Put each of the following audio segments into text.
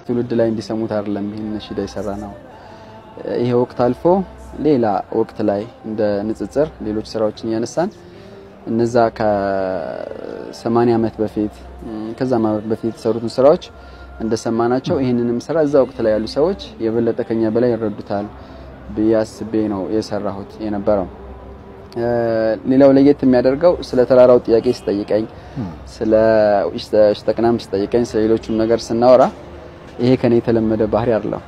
ትውልድ ላይ እንዲሰሙት አይደለም ይሄን ነሽዳ ይሰራናው ይሄ ወቅት አልፎ ሌላ ወቅት ላይ እንደ ንጽጽር ሌሎች ስራዎችን ያነሳን እነዛ ከ80 ዓመት በፊት ከዛም በፊት ሰሩትን ስራዎች እንደሰማናቸው ይሄንንም ስራ እዛ ወቅት ላይ ያሉ ሰዎች የበለጠ ከኛ በላይ ይረዱታል በያስቤ ነው የሰራሁት የነበረው ሌላው ለየት የሚያደርገው ስለ ተራራው ጥያቄ ሲጠይቀኝ ስለ እሽተቅናም ሲጠይቀኝ ስለ ሌሎችም ነገር ስናወራ ይሄ ከኔ የተለመደ ባህሪ አይደለም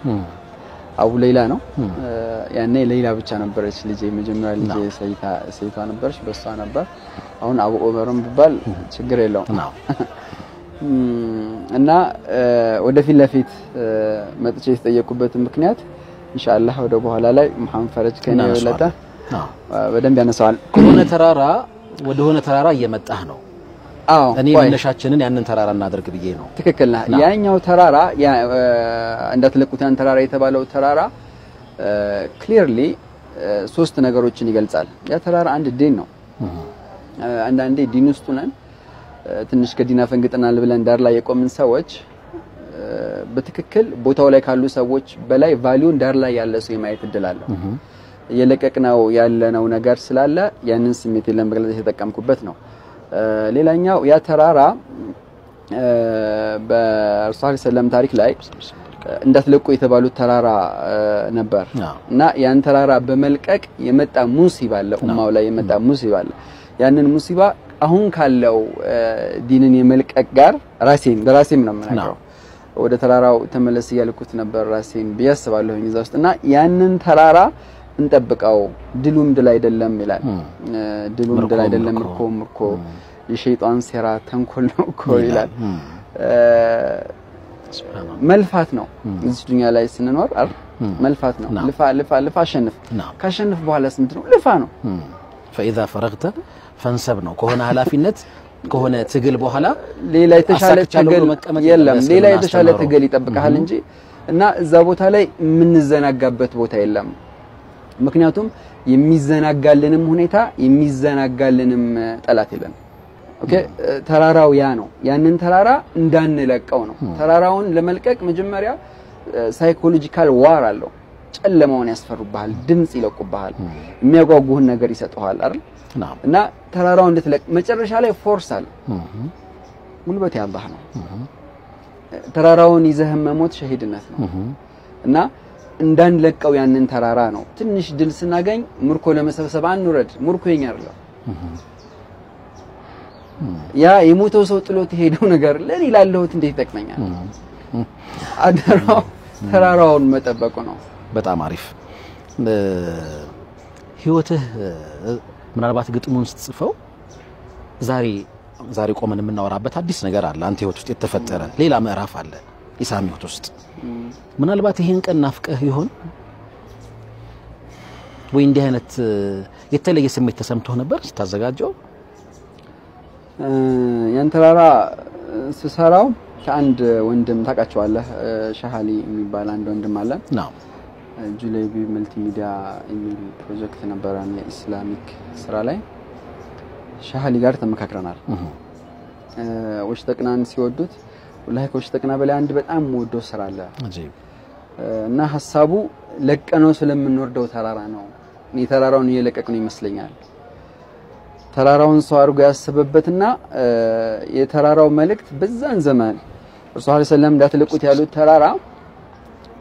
አቡ ሌላ ነው ያኔ ሌላ ብቻ ነበረች ልጄ መጀመሪያ ልጄ ሰይታ ነበርሽ በሷ ነበር አሁን አቡ ኦመርም ቢባል ችግር የለውም እና ወደፊት ለፊት መጥቼ የተጠየቁበት ምክንያት ኢንሻአላህ ወደ በኋላ ላይ መሐመድ ፈረጅ ከኔ ወለታ በደንብ ያነሳዋል ከሆነ ተራራ ወደ ሆነ ተራራ እየመጣህ ነው እኔ መነሻችንን ያንን ተራራ እናደርግ ብዬ ነው ትክክል ነው ያኛው ተራራ እንዳትለቁት ያን ተራራ የተባለው ተራራ ክሊርሊ ሶስት ነገሮችን ይገልጻል ያ ተራራ አንድ ዲን ነው አንዳንዴ ዲን ውስጥ ነን ትንሽ ከዲና ፈንግጠናል ብለን ዳር ላይ የቆምን ሰዎች በትክክል ቦታው ላይ ካሉ ሰዎች በላይ ቫልዩን ዳር ላይ ያለ ሰው የማየት እድል አለ የለቀቅነው ያለነው ነገር ስላለ ያንን ስሜት ለመግለጽ የተጠቀምኩበት ነው ሌላኛው ያ ተራራ በረሱል ሰለም ታሪክ ላይ እንዳትለቁ የተባሉት ተራራ ነበር እና ያን ተራራ በመልቀቅ የመጣ ሙሲባ አለ ኡማው ላይ የመጣ ሙሲባ አለ ያንን ሙሲባ አሁን ካለው ዲንን የመልቀቅ ጋር ራሴም ነው የምናገረው ወደ ተራራው ተመለስ ያልኩት ነበር ራሴን ቢያስባለሁኝ እዛ ውስጥና ያንን ተራራ እንጠብቀው ድሉም ድል አይደለም ይላል ድሉም ድል አይደለም ምርኮ የሸይጣን ሴራ ተንኮል ነው እኮ ይላል መልፋት ነው እዚህ ዱንያ ላይ ስንኖር መልፋት ነው ልፋ አሸንፍ ካሸንፍ በኋላስ ምንድነው ልፋ ነው فاذا فرغت فانصب ነው ከሆነ ኃላፊነት ከሆነ ትግል በኋላ ሌላ የተሻለ ትግል የለም ሌላ የተሻለ ትግል ይጠብቃል እንጂ እና እዛ ቦታ ላይ ምንዘናጋበት ቦታ የለም ምክንያቱም የሚዘናጋልንም ሁኔታ የሚዘናጋልንም ጠላት የለም ኦኬ ተራራው ያ ነው ያንን ተራራ እንዳንለቀው ነው ተራራውን ለመልቀቅ መጀመሪያ ሳይኮሎጂካል ዋር አለው ጨለማውን ያስፈሩብሃል ድምጽ ይለቁብሃል የሚያጓጉህን ነገር ይሰጡሃል አይደል እና ተራራው እንድትለቅ መጨረሻ ላይ ፎርስ አለ ጉልበት ያላህ ነው ተራራውን ይዘህ መሞት ሸሂድነት ነው እና እንዳንለቀው ያንን ተራራ ነው ትንሽ ድል ስናገኝ ምርኮ ለመሰብሰብ አንውረድ ምርኮ የኛ አይደለም ያ የሞተው ሰው ጥሎት ሄደው ነገር ለኔ ላለሁት እንዴት ይጠቅመኛል አደራው ተራራውን መጠበቁ ነው በጣም አሪፍ ህይወትህ ምናልባት ግጥሙን ስትጽፈው ዛሬ ቆመን የምናወራበት አዲስ ነገር አለ አንተ ህይወት ውስጥ የተፈጠረ ሌላ ምዕራፍ አለ ኢሳም ህይወት ውስጥ ምናልባት ይሄን ቀን ናፍቀህ ይሆን ወይ እንዲህ አይነት የተለየ ስሜት ተሰምቶህ ነበር ስታዘጋጀው ያን ተራራ ስሰራው ከአንድ ወንድም ታውቃቸዋለህ ሻሃሊ የሚባል አንድ ወንድም አለ ነው ጁሌቢ መልቲሚዲያ የሚል ፕሮጀክት ነበረን የኢስላሚክ ስራ ላይ ሻሃሊ ጋር ተመካክረናል ወሽተቅናን ሲወዱት ወላሂ ወሽተቅና በላይ አንድ በጣም ወዶ ስራ አለ አጂብ እና ሐሳቡ ለቀነው ስለምንወርደው ተራራ ነው እኔ ተራራውን እየለቀቅነው ይመስለኛል ተራራውን ሰው አድርጎ ያሰበበትና የተራራው መልእክት በዛን ዘመን ረሱል ሰለም እንዳትለቁት ያሉት ተራራ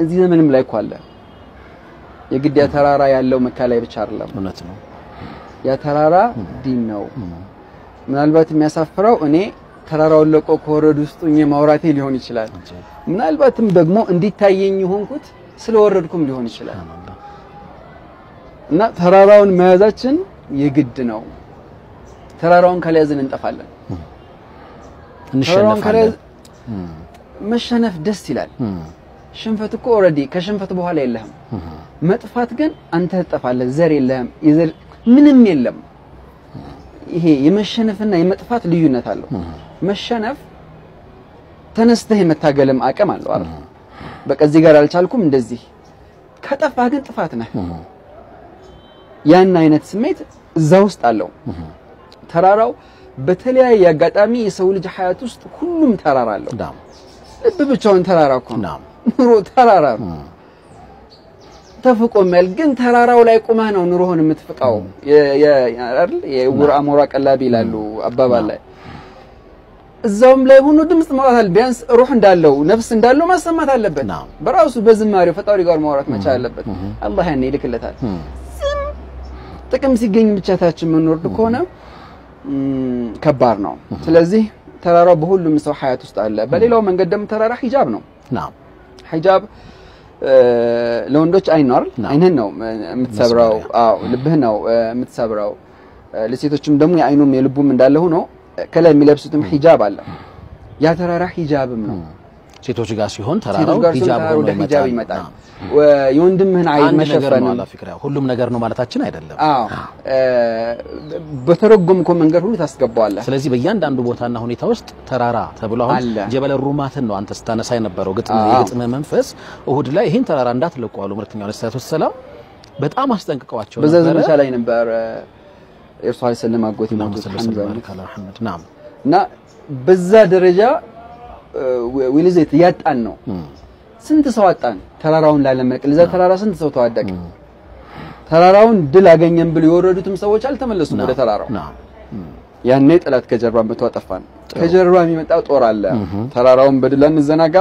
እዚህ ዘመንም ላይ ቋለ የግድ ተራራ ያለው መካ ላይ ብቻ አይደለም እውነት ነው ያ ተራራ ዲን ነው ምናልባት የሚያሳፍረው እኔ ተራራውን ለቆ ኮረድ ውስጥኝ ማውራቴ ሊሆን ይችላል ምናልባትም ደግሞ እንዲታየኝ ሆንኩት ስለወረድኩም ሊሆን ይችላል እና ተራራውን መያዛችን የግድ ነው ተራራውን ከለያዝን እንጠፋለን እንሸነፋለን መሸነፍ ደስ ይላል ሽንፈት እኮ ኦሬዲ ከሽንፈት በኋላ የለህም መጥፋት ግን አንተ ተጠፋለህ ዘር የለህም ይዘር ምንም የለም ይሄ የመሸነፍና የመጥፋት ልዩነት አለው መሸነፍ ተነስተህ የመታገልም አቅም አለው አይደል በቃ እዚህ ጋር አልቻልኩም እንደዚህ ከጠፋህ ግን ጥፋት ነህ ያን አይነት ስሜት እዛ ውስጥ አለው ተራራው በተለያየ አጋጣሚ የሰው ልጅ ሐያት ውስጥ ሁሉም ተራራ አለው ልብ ብቻውን ተራራ እኮ ነው ኑሮ ተራራ ተፍቆማል ግን ተራራው ላይ ቆመህ ነው ኑሮህን የምትፍቃው አይደል የውራ አሞራ ቀላቢ ይላሉ አባባል ላይ እዛውም ላይ ሆኖ ድምጽ ማውጣት ቢያንስ ሩህ እንዳለው ነፍስ እንዳለው ማሰማት አለበት በራሱ በዝማሬው ፈጣሪ ጋር ማውራት መቻል አለበት አላህ ያኔ ይልክለታል ጥቅም ሲገኝ ብቻ ታችን መኖር ከሆነ ከባድ ነው ስለዚህ ተራራው በሁሉም ሰው ሐያት ውስጥ አለ በሌላው መንገድ ደም ተራራ ሒጃብ ነው ሒጃብ ለወንዶች አይን ነው አይደል አይነን ነው የምትሰብራው ልብህ ነው የምትሰብራው ለሴቶችም ደግሞ የአይኑም የልቡም እንዳለ ሆኖ ከላይ የሚለብሱትም ሒጃብ አለ ያ ተራራ ሒጃብም ነው ሴቶች ጋር ሲሆን ተራራው ሒጃብ ይመጣል የወንድምህን አይን መሸፈን ነው አላፊክራ ሁሉም ነገር ነው ማለታችን አይደለም በተረጎምኮ መንገድ ሁሉ ታስገባዋለህ ስለዚህ በእያንዳንዱ ቦታና ሁኔታ ውስጥ ተራራ ተብሎ አሁን ጀበለ ሩማትን ነው አንተ ስታነሳ የነበረው ግጥም መንፈስ እሁድ ላይ ይሄን ተራራ እንዳትለቁዋሉ ምርጥኛው ለሰላቱ ሰላም በጣም አስጠንቅቀዋቸው ነበር በዘመቻ ላይ ነበር ኢርሳል ሰለም አጎት ይሞት መሐመድ ናም እና በዛ ደረጃ ወልዘት ያጣን ነው ስንት ሰው አጣን ተራራውን ላለመቅል እዛ ተራራ ስንት ሰው ተዋደቀ ተራራውን ድል አገኘን ብለው የወረዱትም ሰዎች አልተመለሱም ወደ ተራራው ያኔ ጥላት ከጀርባ መጥቶ አጠፋን ከጀርባ የሚመጣው ጦር አለ ተራራውን በድል እንዘናጋ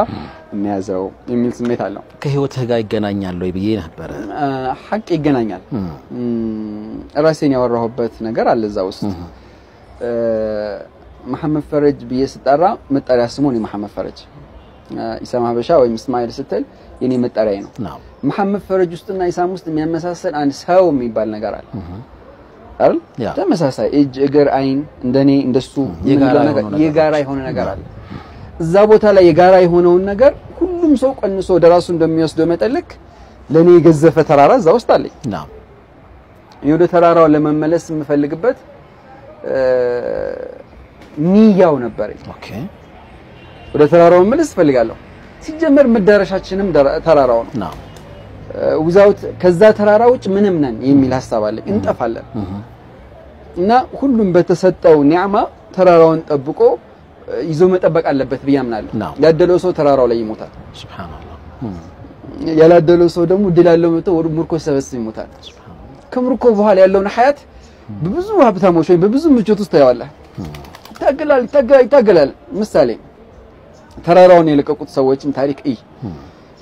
የሚያዘው የሚል ስሜት አለው ከህይወትህ ጋር ይገናኛል ወይ ብዬ ነበር ሐቅ ይገናኛል ራሴን ያወራሁበት ነገር አለ እዛ ውስጥ መሐመድ ፈረጅ በየስጣራ መጣሪያ ስሙን መሐመድ ፈረጅ ኢሳም ሀበሻ ወይ እስማኤል ስትል የኔ መጣሪያዬ ነው መሐመድ ፈረጅ ውስጥና ኢሳም ውስጥ የሚያመሳሰል አንድ ሰው የሚባል ነገር አለ አይደል ተመሳሳይ እጅ እግር አይን እንደኔ እንደሱ የጋራ የሆነ ነገር አለ እዛ ቦታ ላይ የጋራ የሆነውን ነገር ሁሉም ሰው ቀንሶ ደራሱ እንደሚወስደው መጠልክ ለኔ የገዘፈ ተራራ እዛ ውስጥ አለኝ የወደ ተራራው ለመመለስ የምፈልግበት ንያው ነበር ኦኬ ወደ ተራራው መመለስ ፈልጋለሁ ሲጀመር መዳረሻችንም ተራራው ነው ወዛውት ከዛ ተራራ ውጭ ምንም ነን የሚል ሐሳብ አለ እንጠፋለን እና ሁሉም በተሰጠው ኒዕማ ተራራውን ጠብቆ ይዞ መጠበቅ አለበት በያምናለሁ ያደለው ሰው ተራራው ላይ ይሞታል ሱብሃንአላህ ያላደለው ሰው ደግሞ ድላለው መጥቶ ወደ ሙርኮ ሰበስ ይሞታል ከምርኮ በኋላ ያለውን ሐያት በብዙ ሀብታሞች ወይ በብዙ ምቾት ውስጥ ታያዋለህ ይታገላል ምሳሌ ተራራውን የለቀቁት ሰዎችን ታሪክ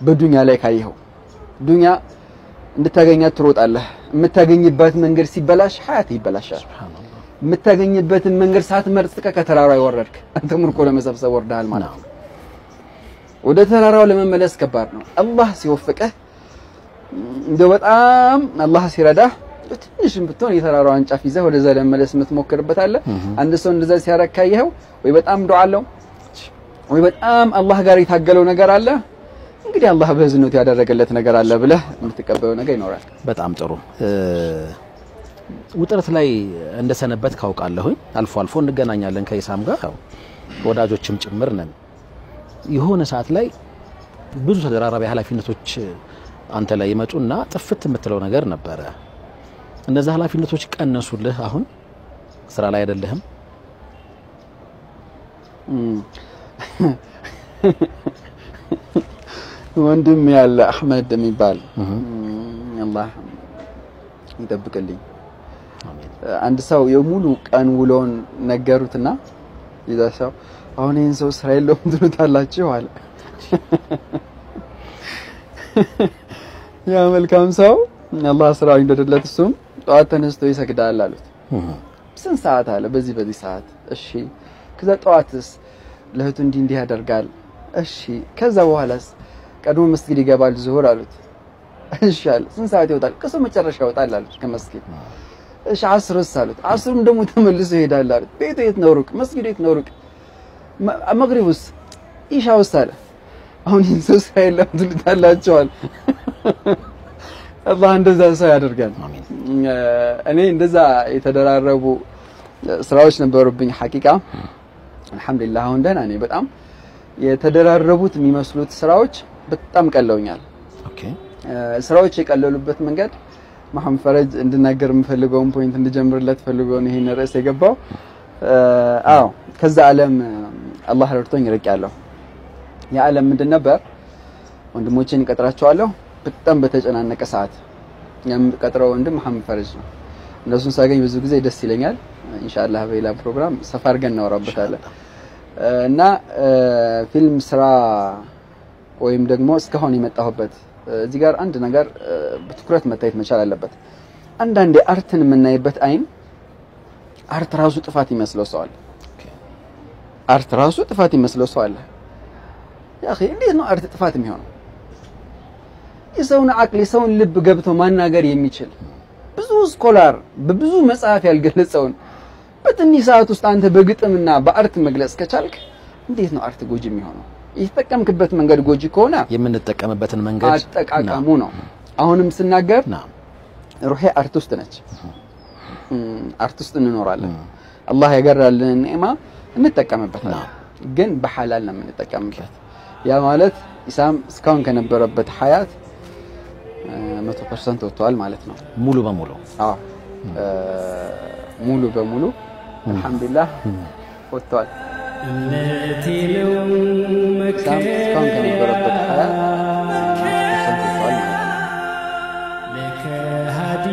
በዱንያ ላይ ካየው ዱንያ እንድታገኛት ትሮጣለህ የምታገኝበት መንገድ ሲበላሽ ሐያት ይበላሻል የምታገኝበት መንገድ ሳትመርጥ ከተራራው ይወረድክ አንተ ምርኮ ለመሰብሰብ ወርደሃል ማለት ነው ወደ ተራራው ለመመለስ ከባድ ነው አላህ ሲወፍቀህ እንደው በጣም አላህ ሲረዳህ ትንሽም ብትሆን የተራራውን ጫፍ ይዘህ ወደዛ ለመመለስ የምትሞክርበት አለ አንድ ሰው እንደዛ ሲያረካየው ወይ በጣም ዱዓ አለው ወይ በጣም አላህ ጋር የታገለው ነገር አለ እንግዲህ አላህ በዝነቱ ያደረገለት ነገር አለ ብለህ የምትቀበለው ነገር ይኖራል በጣም ጥሩ ውጥረት ላይ እንደሰነበት ካውቃለሁኝ አልፎ አልፎ እንገናኛለን ከኢሳም ጋር ወዳጆችም ጭምር ነን የሆነ ሰዓት ላይ ብዙ ተደራራቢ ኃላፊነቶች አንተ ላይ ይመጡና ጥፍት የምትለው ነገር ነበረ እነዛ ኃላፊነቶች ቀነሱልህ አሁን ስራ ላይ አይደለህም ወንድም ያለ አህመድ የሚባል አላህ ይጠብቅልኝ አሜን አንድ ሰው የሙሉ ቀን ውሎን ነገሩትና ይዛው አሁን ይሄን ሰው ስራ የለውም ትሉታላችሁ አለ ያ መልካም ሰው አላህ ስራው እንደደለት እሱም ጧት ተነስቶ ይሰግዳል አሉት ስንት ሰዓት አለ በዚህ ሰዓት እሺ ከዛ ጧትስ ለህቱ እንዲህ ያደርጋል እሺ ከዛ በኋላስ ቀድሞ መስጊድ ይገባል ዙሁር አሉት እሺ አለ ስንት ሰዓት ይወጣል ከሰው መጨረሻ ይወጣል አሉት ከመስጊድ እሺ አስርስ አሉት አስሩም ደግሞ ተመልሶ ይሄዳል አሉት ቤቱ የት ነው ሩቅ መስጊዱ የት ነው ሩቅ መግሪብስ ኢሻውስ አለ አሁን ኢንሰስ አይለም ትልታላችኋል አላህ እንደዛ ሰው ያደርጋል አሜን እኔ እንደዛ የተደራረቡ ስራዎች ነበሩብኝ ሐቂቃ አልহামዱሊላህ አሁን ደህና ነኝ በጣም የተደራረቡት የሚመስሉት ስራዎች በጣም ቀለውኛል ኦኬ ስራዎች የቀለሉበት መንገድ መሐመድ ፈረጅ እንድናገር የምፈልገውን ፖይንት እንድጀምርለት ፈልገው ነው ይሄን ርዕስ የገባው ከዛ ዓለም አላህ ረድቶኝ ርቄያለሁ የዓለም ምንድን ነበር ወንድሞቼን እቀጥራቸዋለሁ በጣም በተጨናነቀ ሰዓት የምቀጥረው ወንድም መሐመድ ፈረጅ ነው እነሱን ሳገኝ ብዙ ጊዜ ደስ ይለኛል ኢንሻአላህ በሌላ ፕሮግራም ሰፋ አድርገን እናወራበታለን እና ፊልም ስራ ወይም ደግሞ እስካሁን የመጣሁበት እዚህ ጋር አንድ ነገር በትኩረት መታየት መቻል አለበት አንዳንዴ አርትን የምናይበት አይን አርት ራሱ ጥፋት ይመስለው ሰው አለ አርት ራሱ ጥፋት ይመስለው ሰው አለ يا اخي እንዴት ነው አርት ጥፋት የሚሆነው የሰውን አቅል የሰውን ልብ ገብቶ ማናገር የሚችል ብዙ ስኮላር በብዙ መጽሐፍ ያልገለጸውን በትንሽ ሰዓት ውስጥ አንተ በግጥምና በአርት መግለጽ ከቻልክ እንዴት ነው አርት ጎጂ የሚሆነው ይተጠቀምክበት መንገድ ጎጂ ከሆነ የምንጠቀምበትን መንገድ አጠቃቀሙ ነው አሁንም ስናገር ሩሄ አርት ውስጥ ነች አርት ውስጥ እንኖራለን አላህ ያገራልን ኒዕማ እንጠቀምበታለን ግን በሐላል ነው የምንጠቀምበት ያ ማለት ኢሳም እስካሁን ከነበረበት ሐያት 100% ወጥቷል ማለት ነው ሙሉ በሙሉ አዎ ሙሉ በሙሉ አልহামዱሊላህ ወጥቷል እነቴለው መከራ እስካሁን ከነበረበት ሐያት 100% ወጥቷል ለከሃዲ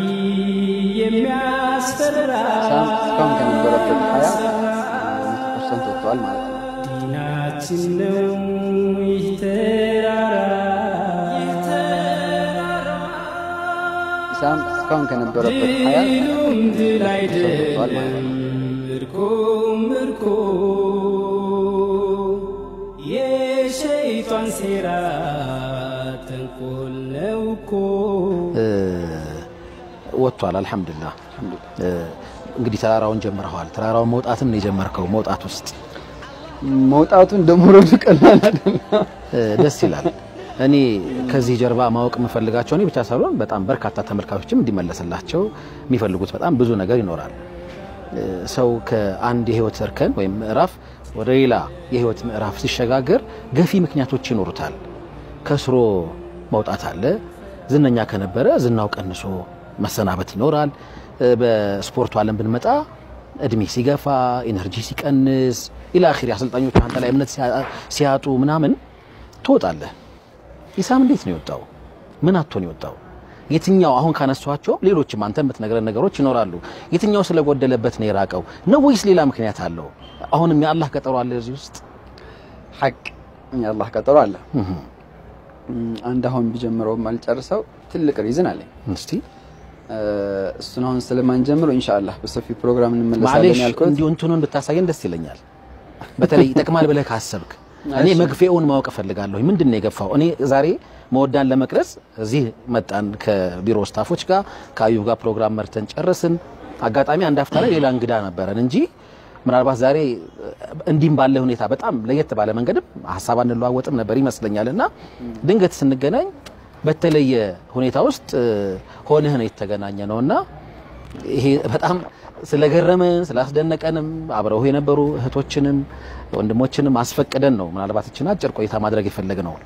የሚያስፈራ እስካሁን ከነበረበት ሐያት 100% ወጥቷል ማለት ነው ዲናችን ነው ኢሳም እስካሁን ከነበረበት ሐያት ወጥቷል ማለት ነው ምርኮ የሸይጣን ሴራ ተንኮል ነው እኮ ወጥቷል አልহামዱሊላህ እንግዲህ ተራራውን ጀምረዋል ተራራውን መውጣትም ነው የጀመርከው መውጣት ውስጥ መውጣቱን ደሞረዱ ቀላል አይደለም ደስ ይላል እኔ ከዚህ ጀርባ ማወቅ መፈልጋቸው እኔ ብቻ ሳይሆን በጣም በርካታ ተመልካቾችም እንዲመለስላቸው የሚፈልጉት በጣም ብዙ ነገር ይኖራል ሰው ከአንድ የህይወት እርከን ወይም ምዕራፍ ወደ ሌላ የህይወት ምዕራፍ ሲሸጋገር ገፊ ምክንያቶች ይኖሩታል ከስሮ መውጣት አለ ዝነኛ ከነበረ ዝናው ቀንሶ መሰናበት ይኖራል በስፖርቱ ዓለም ብንመጣ እድሜ ሲገፋ ኢነርጂ ሲቀንስ ኢላ አኺር አሰልጣኞች አንተ ላይ እምነት ሲያጡ ምናምን ትወጣለህ ኢሳም እንዴት ነው የወጣው ምን አጥቶ ነው የወጣው የትኛው አሁን ካነሳቸው ሌሎችም አንተ የምትነግረን ነገሮች ይኖራሉ የትኛው ስለጎደለበት ነው የራቀው ነው ወይስ ሌላ ምክንያት አለው አሁንም የአላህ ቀጠሮ አለ እዚህ ውስጥ ሐቅ የአላህ ቀጠሮ አለ አንድ አሁን ቢጀምረው ማልጨርሰው ትልቅ ሪዝን አለ እስቲ እሱን አሁን ስለማን ጀምሮ ኢንሻአላህ በሰፊ ፕሮግራም እንመለሳለን ያልኩት እንዲሁ እንትኑን ብታሳየን ደስ ይለኛል በተለይ ይጠቅማል ብለህ ካሰብክ እኔ መግፌውን ማወቅ ፈልጋለሁ ምንድነው የገፋው እኔ ዛሬ መወዳን ለመቅረጽ እዚህ መጣን ከቢሮ ስታፎች ጋር ከአዩብ ጋር ፕሮግራም መርተን ጨረስን አጋጣሚ አንድ አፍታ ላይ ሌላ እንግዳ ነበረን እንጂ ምናልባት ዛሬ እንዲም ባለ ሁኔታ በጣም ለየት ባለ መንገድ ሐሳብ አንለዋወጥም ነበር ይመስለኛልና ድንገት ስንገናኝ በተለየ ሁኔታ ውስጥ ሆነህ ነው የተገናኘ ነውና ይሄ በጣም ስለገረመን ስላስደነቀንም አብረው የነበሩ እህቶችንም ወንድሞችንም አስፈቅደን ነው ምናልባት እቺና አጭር ቆይታ ማድረግ ይፈልገናል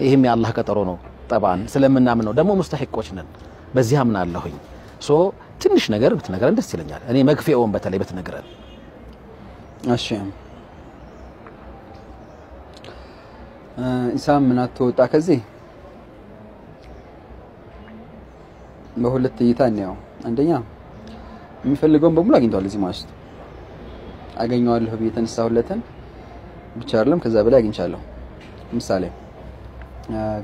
ይሄም የአላህ ቀጠሮ ነው ጠባን ስለምናምን ነው ደግሞ ሙስተሂቆች ነን በዚህ አምናለሁኝ ሶ ትንሽ ነገር ብትነግረን ደስ ይለኛል እኔ መግፌውን በተለይ ብትነግረን እሺ ኢሳም ምን አትወጣ ከዚህ በሁለት እይታ ነው አንደኛ የሚፈልገውን በሙሉ አግኝቷል እዚህ ማለት አገኘዋለሁ በየተነሳሁለትን ብቻ አይደለም ከዛ በላይ አግኝቻለሁ ምሳሌ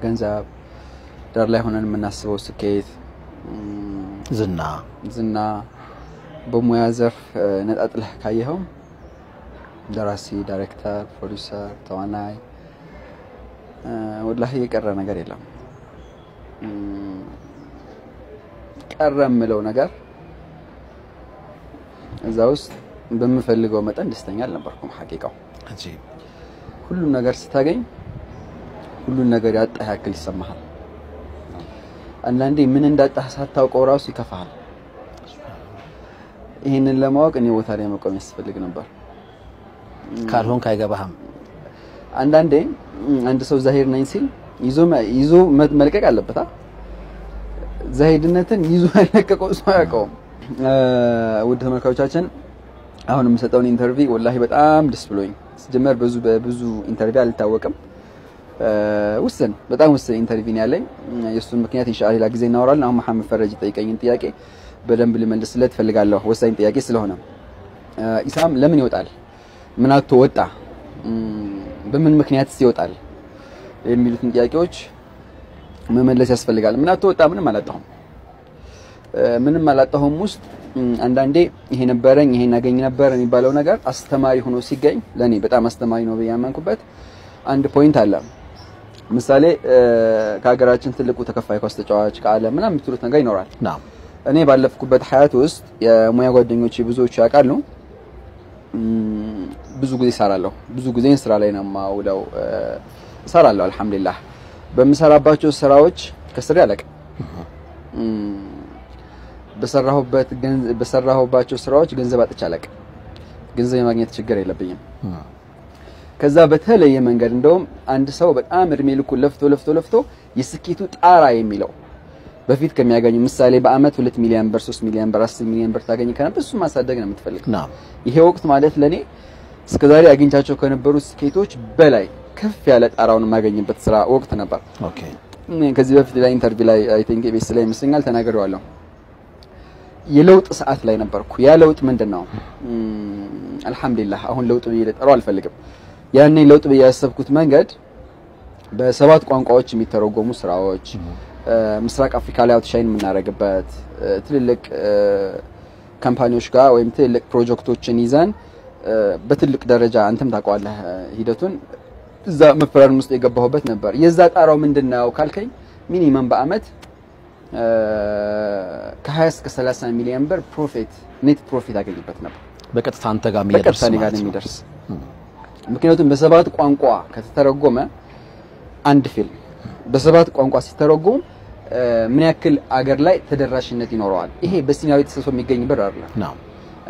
ገንዘብ ዳር ላይ ሆነን የምናስበው ስኬት ዝና በሙያ ዘርፍ ነጣጥለህ ካየኸው ደራሲ ዳይሬክተር ፕሮዲዩሰር ተዋናይ ወላሂ የቀረ ነገር የለም ቀረምለው ነገር እዛው ውስጥ በመፈልገው መጠን ደስተኛ አልነበርኩም ሐቂቃው እንጂ ሁሉም ነገር ስታገኝ ሁሉን ነገር ያጣህ ያክል ይሰማሃል አንዳንዴ ምን እንዳጣህ ሳታውቀው ራሱ ይከፋሃል ይሄንን ለማወቅ እኔ ቦታ ላይ መቆም ያስፈልግ ነበር ካልሆን ካይገባህም አንዳንዴ አንድ ሰው ዛሂር ነኝ ሲል ይዞ መልቀቅ አለበት ዛሂድነትን ይዞ ያለቀቀው ሰው ያውቀው ውድ ተመልካቾቻችን አሁን የምሰጠውን ኢንተርቪው ወላሂ በጣም ደስ ብሎኝ ሲጀመር በብዙ ኢንተርቪው አልታወቅም ውስን በጣም ውስን ኢንተርቪው ያለኝ የሱን ምክንያት ኢንሻአላህ ሌላ ጊዜ እናወራለን አሁን መሐመድ ፈረጅ ጠይቀኝን ጥያቄ በደንብ ልመልስለት ፈልጋለሁ ወሳኝ ጥያቄ ስለሆነ ኢሳም ለምን ይወጣል ምን አጥቶ ወጣ በምን ምክንያት ይወጣል የሚሉትን ጥያቄዎች መመለስ ያስፈልጋል ምን አጥቶ ወጣ ምንም አላጣሁም ውስጥ አንዳንዴ ይሄ ነበረኝ ይሄን አገኝ ነበር የሚባለው ነገር አስተማሪ ሆኖ ሲገኝ ለኔ በጣም አስተማሪ ነው በያመንኩበት አንድ ፖይንት አለ ምሳሌ ከሀገራችን ትልቁ ተከፋይ ኳስ ተጫዋች ከዓለም ምናምን የምትሉት ነገር ይኖራል ናም እኔ ባለፍኩበት ሀያት ውስጥ የሙያ ጓደኞቼ ብዙዎች ያውቃሉ ብዙ ጊዜ ሰራለሁ ብዙ ጊዜ ስራ ላይ ነው ማውለው ሰራለሁ አልহামዱሊላህ በመሰራባቸው ስራዎች ከስራ ያለቀ በሰራሁባቸው ስራዎች ገንዘብ አጥቻለቀ ገንዘብ የማግኘት ችግር የለብኝም ከዛ በተለየ መንገድ እንደውም አንድ ሰው በጣም እድሜ ልኩ ለፍቶ የስኬቱ ጣራ የሚለው በፊት ከሚያገኙ ምሳሌ በአመት 2 ሚሊዮን ብር 3 ሚሊዮን ብር 10 ሚሊዮን ብር ታገኝ ከነበር እሱ ማሳደግ ነው የምትፈልገው ናም ይሄ ወቅት ማለት ለኔ እስከዛሬ አግኝቻቸው ከነበሩ ስኬቶች በላይ ከፍ ያለ ጣራውን ማገኝበት ስራ ወቅት ነበር ኦኬ ከዚህ በፊት ላይ ኢንተርቪው ላይ አይ ቲንክ ቤስ ላይ መስኛል ተናግሬዋለሁ የለውጥ ሰዓት ላይ ነበርኩ ያ ለውጥ ምንድነው አልহামዱሊላህ አሁን ለውጥ ይለጠራው አልፈልግም ያኔ ለውጥ በያሰብኩት መንገድ በሰባት ቋንቋዎች የሚተረጎሙ ስራዎች ምስራቅ አፍሪካ ላይ አውትሻይን የምናረግበት ትልልቅ ካምፓኒዎች ጋር ወይም ትልልቅ ፕሮጀክቶችን ይዘን በትልቅ ደረጃ አንተም ታውቀዋለህ ሂደቱን እዛ መፈራረም ውስጥ የገባሁበት ነበር የዛ ጣራው ምንድነው ካልከኝ ሚኒመም በአመት ከ20 እስከ 30 ሚሊዮን ብር ፕሮፊት ኔት ፕሮፊት አገኝበት ነበር በቀጥታ አንተ ጋር የሚደርስ ምክንያቱም በሰባት ቋንቋ ከተተረጎመ አንድ ፊልም በሰባት ቋንቋ ሲተረጎም ምን ያክል አገር ላይ ተደራሽነት ይኖረዋል ይሄ በሲኒያዊ ተሰሶ የሚገኝ ብር አይደለም ናም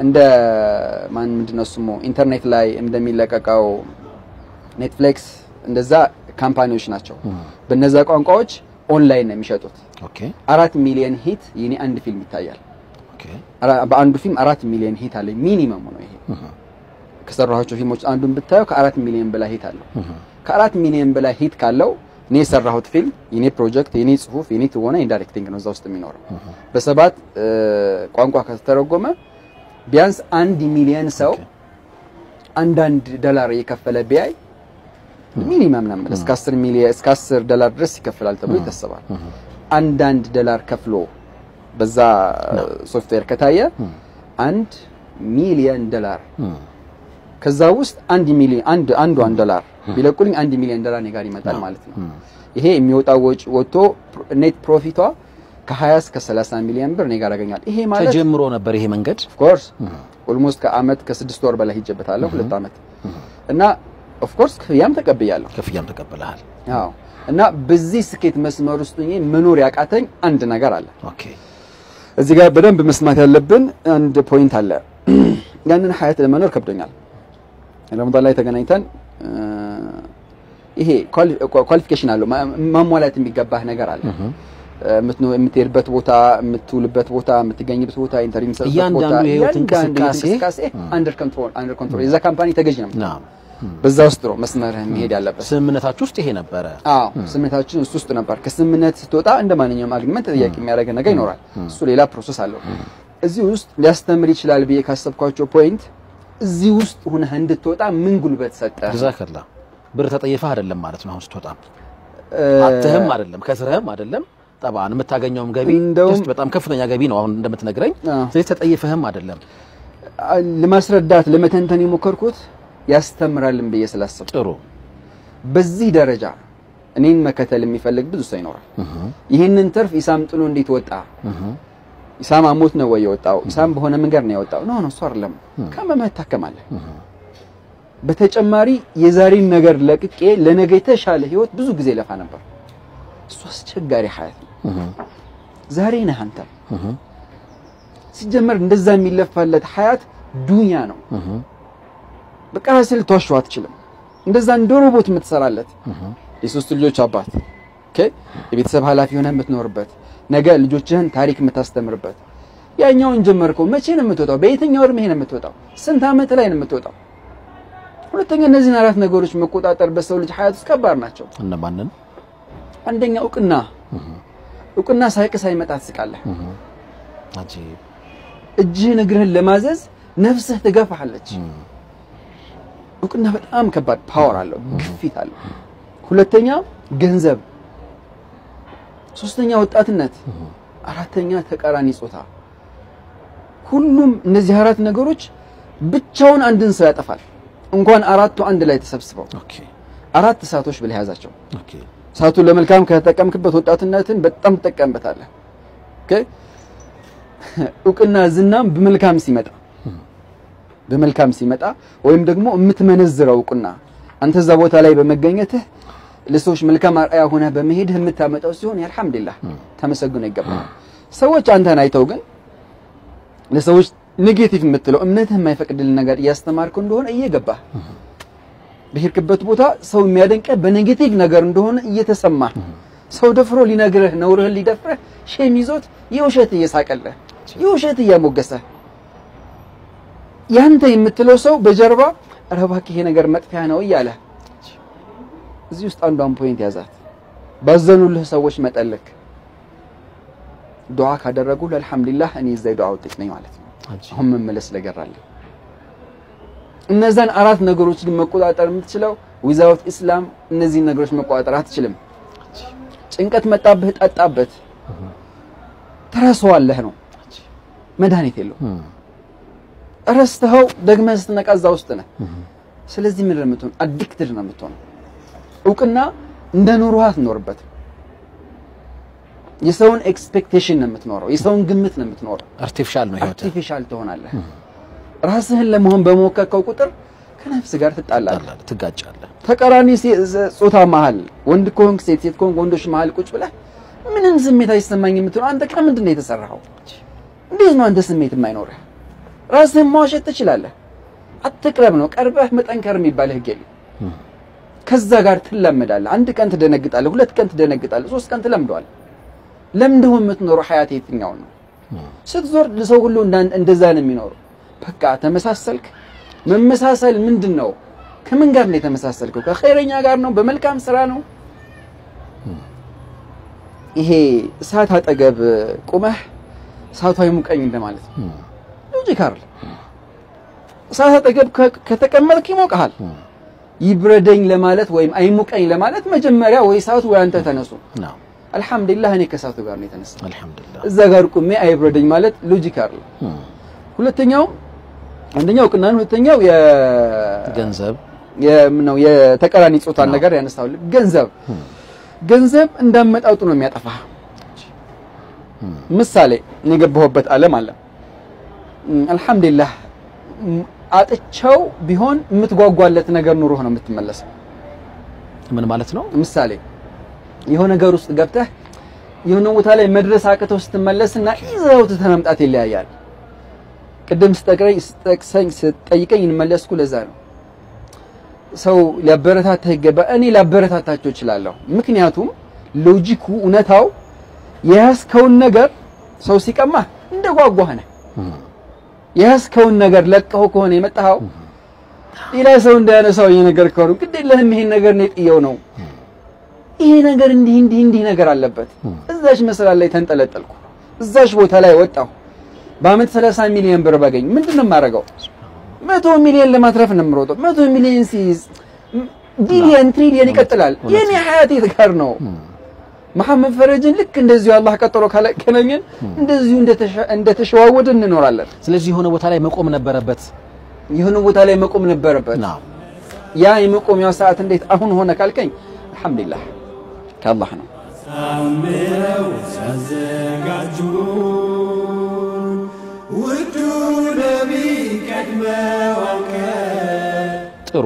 እንደ ምንድነው ስሙ ኢንተርኔት ላይ እንደሚለቀቀው ኔትፍሊክስ እንደዛ ካምፓኒዎች ናቸው በነዛ ቋንቋዎች ኦንላይን ነው የሚሸጡት ኦኬ 4 ሚሊዮን ሂት የኔ አንድ ፊልም ይታያል ኦኬ በአንዱ ፊልም 4 ሚሊዮን ሂት አለ ሚኒመም ነው ይሄ ከሰራኋቸው ፊልሞች አንዱን ብታዩ ከ4 ሚሊዮን በላይ ሂት አለው ከ4 ሚሊዮን በላይ ሂት ካለው እኔ የሰራሁት ፊልም የኔ ፕሮጀክት የኔ ጽሁፍ የኔ ትወና ኢንዳይሬክቲንግ ነው እዛ ውስጥ የሚኖረው በሰባት ቋንቋ ከተተረጎመ ቢያንስ 1 ሚሊዮን ሰው አንዳንድ ዶላር እየከፈለ ቢያይ ሚኒመም ነው እስከ 10 ሚሊዮን እስከ 10 ዶላር ድረስ ይከፈላል ተብሎ ይታሰባል አንዳንድ ዶላር ከፍሎ በዛ ሶፍትዌር ከታየ 1 ሚሊዮን ዶላር ከዛ ውስጥ 1 ሚሊዮን አንዱ ዶላር ቢለቁልኝ 1 ሚሊዮን ዶላር ነው ጋር ይመጣል ማለት ነው ይሄ የሚወጣው ወጪ ወጥቶ ኔት ፕሮፊቷ ከ20 እስከ 30 ሚሊዮን ብር ነው ጋር ያገኛል ይሄ ማለት ተጀምሮ ነበር ይሄ መንገድ ኦፍ ኮርስ ኦልሞስት ከአመት ከ6 ወር በላይ ሂጀበታለሁ 2 አመት እና ኦፍ ኮርስ ከያም ተቀበለሃል አዎ እና በዚህ ስኬት መስመር ውስጥ ሆኜ መኖር ያቃተኝ አንድ ነገር አለ ኦኬ እዚህ ጋር በደንብ መስማት ያለብን አንድ ፖይንት አለ ያንን ሀያት ለመኖር ከብዶኛል ረመዳን ላይ ተገናኝተን ይሄ ኳሊፊኬሽን አለው ማሟላት የሚገባህ ነገር አለ የምትሄድበት ቦታ የምትውልበት ቦታ የምትገኝበት ቦታ ኢንተርቪው መስጠት ቦታ እንቅስቃሴ አንደር ኮንትሮል የዛ ካምፓኒ ተገዥ ነው በዛ ውስጥ ነው መስመርህ መሄድ ያለበት ስምምነታችሁ ውስጥ ይሄ ነበር አዎ ስምምነታችን ውስጥ ነበር ከስምምነት ስትወጣ እንደማንኛውም አግሪመንት ተጠያቂ የሚያደርግ ነገር ይኖራል እሱ ሌላ ፕሮሰስ አለው እዚህ ውስጥ ሊያስተምር ይችላል ብዬ ካሰብኳቸው ፖይንት እዚህ ውስጥ ሆነህ እንድትወጣ ምን ጉልበት ሰጠ ጀዛከላ ብር ተጠይፈህ አይደለም ማለት ነው አሁን ስትወጣ አትህም አይደለም ከስረህም አይደለም طبعا የምታገኘውም ገቢ በጣም ከፍተኛ ገቢ ነው አሁን እንደምትነግረኝ ስለዚህ ተጠይፈህም አይደለም ለማስረዳት ለመተንተን የሞከርኩት ያስተምራልም ብዬ ስላሰብኩ ጥሩ በዚህ ደረጃ እኔን መከተል የሚፈልግ ብዙ ሰው ይኖራል ይሄንን ተርፍ ኢሳም ጥሎ እንዴት ወጣ ኢሳም አሞት ነው ወይ የወጣው ኢሳም በሆነ መንገድ ነው የወጣው ነው እሱ አይደለም ከመመት ታከማለህ በተጨማሪ የዛሬን ነገር ለቅቄ ለነገ የተሻለ ህይወት ብዙ ጊዜ ለፋ ነበር እሱ አስቸጋሪ ሀያት ዛሬ ነህ አንተ ሲጀመር እንደዛ የሚለፋለት ሀያት ዱንያ ነው በቃ ስለ ተዋሽው አትችልም እንደዛ እንደ ሮቦት የምትሰራለት የሶስት ልጆች አባት ኦኬ የቤተሰብ ኃላፊ ሆነህ የምትኖርበት ነገ ልጆችህን ታሪክ የምታስተምርበት ያኛውን ጀመርከው መቼ ነው የምትወጣው በየትኛው እድሜ ነው የምትወጣው ስንት አመት ላይ ነው የምትወጣው ሁለተኛ እነዚህን አራት ነገሮች መቆጣጠር በሰው ልጅ ሐያት ውስጥ ከባድ ናቸው እነማንን አንደኛ እውቅና ሳይመጣ ትስቃለህ አጂብ እጅህን እግርህን ለማዘዝ ነፍስህ ትገፋለች እውቅና በጣም ከባድ ፓወር አለው ግፊት አለው ሁለተኛ ገንዘብ ሶስተኛ ወጣትነት አራተኛ ተቃራኒ ጾታ ሁሉም እነዚህ አራት ነገሮች ብቻውን አንድን ሰው ያጠፋል እንኳን አራቱ አንድ ላይ ተሰብስበው ኦኬ አራት ሰዓቶች ብለህ ያዛቸው ኦኬ ሰዓቱ ለመልካም ከተጠቀምክበት ወጣትነትን በጣም ተጠቀምበታለህ ኦኬ እውቅና ዝናም በመልካም ሲመጣ ወይም ደግሞ የምትመነዝረው እውቅና አንተ እዛ ቦታ ላይ በመገኘትህ ለሰዎች መልካም አርአያ ሆነ በመሄድ የምታመጣው ሲሆን አልহামዱሊላህ ተመሰግኖ ይገባል ሰዎች አንተን አይተው ግን ለሰዎች ኔጌቲቭ የምትለው እምነትህ የማይፈቅድልን ነገር ያስተማርኩ እንደሆነ እየገባህ በሄድክበት ቦታ ሰው የሚያደንቀ በኔጌቲቭ ነገር እንደሆነ እየተሰማ ሰው ደፍሮ ሊነግርህ ነውርህ ሊደፍረህ ሼም ይዞት የውሸት እየሳቀለህ የውሸት እያሞገሰ ያንተ የምትለው ሰው በጀርባ ረባክ ይሄ ነገር መጥፊያ ነው እያለ እዚህ ውስጥ አንዷን ፖይንት ያዛት ባዘኑልህ ሰዎች መጠለክ ዱዓ ካደረጉ ለልሐምዱሊላህ እኔ እዚህ ዱዓ ውጤት ነኝ ማለት ነው አሁን መመለስ ለገራለ እነዛን አራት ነገሮች ግን መቆጣጠር የምትችለው ዊዛውት ኢስላም እነዚህ ነገሮች መቆጣጠር አትችልም ጭንቀት መጣብህ ጠጣበት ተረሳዋለህ ነው መድኃኒት የለው ረስተኸው ደግመህ ስትነቃዛ ውስጥ ነህ ስለዚህ ምን ለምትሆን አዲክትድ ነው የምትሆነው እውቅና እንደ ኑሮህ አትኖርበት የሰውን ኤክስፔክቴሽን ነው የምትኖረው የሰውን ግምት ነው የምትኖረው አርቲፊሻል ነው ህይወት አርቲፊሻል ትሆናለህ ራስህን ለመሆን በመወከከው ቁጥር ከነፍስ ጋር ትጣላለህ ትጋጫለህ ተቃራኒ ጾታ መሃል ወንድ ኮንክ ሴት ኮንክ ወንዶች መሃል ቁጭ ብለህ ምንም ስሜት አይሰማኝም የምትለው አንተ ከምንድን ነው የተሰራኸው እንዴት ነው አንተ ስሜት የማይኖርህ ራስህን ማዋሸት ትችላለህ አትቅረብ ነው ቀርበህ መጠንከር የሚባል ህግ የለም ከዛ ጋር ትለምዳለህ አንድ ቀን ትደነግጣለህ ሁለት ቀን ትደነግጣለህ ሶስት ቀን ትለምደዋለህ ለምንድነው የምትኖረው ሐያት የትኛው ነው ስትዞር ለሰው ሁሉ እንደዛ ነው የሚኖረው በቃ ተመሳሰልክ መመሳሰል ምንድነው ከምን ጋር ነው የተመሳሰልከው ከኸይረኛ ጋር ነው በመልካም ስራ ነው ይሄ እሳት አጠገብ ቆመህ እሳቱ አይሙቀኝ እንደማለት ነው ሎጂክ አይደል እሳት አጠገብ ከተቀመጥክ ይሞቅሃል ይብረደኝ ለማለት ወይም አይሙቀኝ ለማለት መጀመሪያ ወይ እሳቱ ወይ አንተ ተነሱ አልহামዱሊላህ እኔ ከእሳቱ ጋር ነው የተነሳው አልহামዱሊላህ እዛ ጋር ቆሜ አይብረደኝ ማለት ሎጂክ አይደል ሁለተኛው አንደኛው ቅናን ሁለተኛው ገንዘብ ነው የተቀራኒ ጾታን ነገር ያነሳው ገንዘብ እንዳመጣጡ ነው የሚያጠፋ ምሳሌ ንገበሁበት ዓለም አለ አልহামዱሊላህ አጥቻው ቢሆን የምትጓጓለት ነገር ኑሮህ ነው የምትመለሰው ምን ማለት ነው ምሳሌ የሆነ ነገር ውስጥ ገብተህ የሆነ ቦታ ላይ መድረስ አቅተው ስትመለስና ይዘው ተመምጣት ይለያያል ቅድም ስጠይቀኝ እንመለስኩ ለዛ ነው ሰው ሊያበረታታ ይገባ እኔ ላበረታታቸው እችላለሁ ምክንያቱም ሎጂኩ እውነታው ያስከውን ነገር ሰው ሲቀማ እንደጓጓህ ነህ ያስከውን ነገር ለቀው ከሆነ የመጣው ሌላ ሰው እንዳያነሳው የነገር ከሆነ ግዴለህም ይሄን ነገር ነው ጥየው ነው ይሄ ነገር እንዲህ ነገር አለበት እዛሽ መሰላል ላይ ተንጠለጠልኩ እዛሽ ቦታ ላይ ወጣው በአመት 30 ሚሊዮን ብር ባገኝ ምንድነው ማረጋው 100 ሚሊዮን ለማትረፍ ነው ምሮጠው 100 ሚሊዮን ሲዝ ቢሊዮን ትሪሊዮን ይቀጥላል የኔ ሐያት ይተካር ነው መሐመድ ፈረጅን ልክ እንደዚሁ አላህ ቀጠሮ ካለከነኝ እንደዚሁ እንደተሸዋወደ እንኖራለን ስለዚህ የሆነ ቦታ ላይ መቆም ነበረበት ያ የመቆሚያው ሰዓት እንዴት አሁን ሆነ ካልከኝ አልহামዱሊላህ ከአላህ ነው ሳምረው ሳዘጋጁ ውዱ ነቢ ቀድመዋከ ጥሩ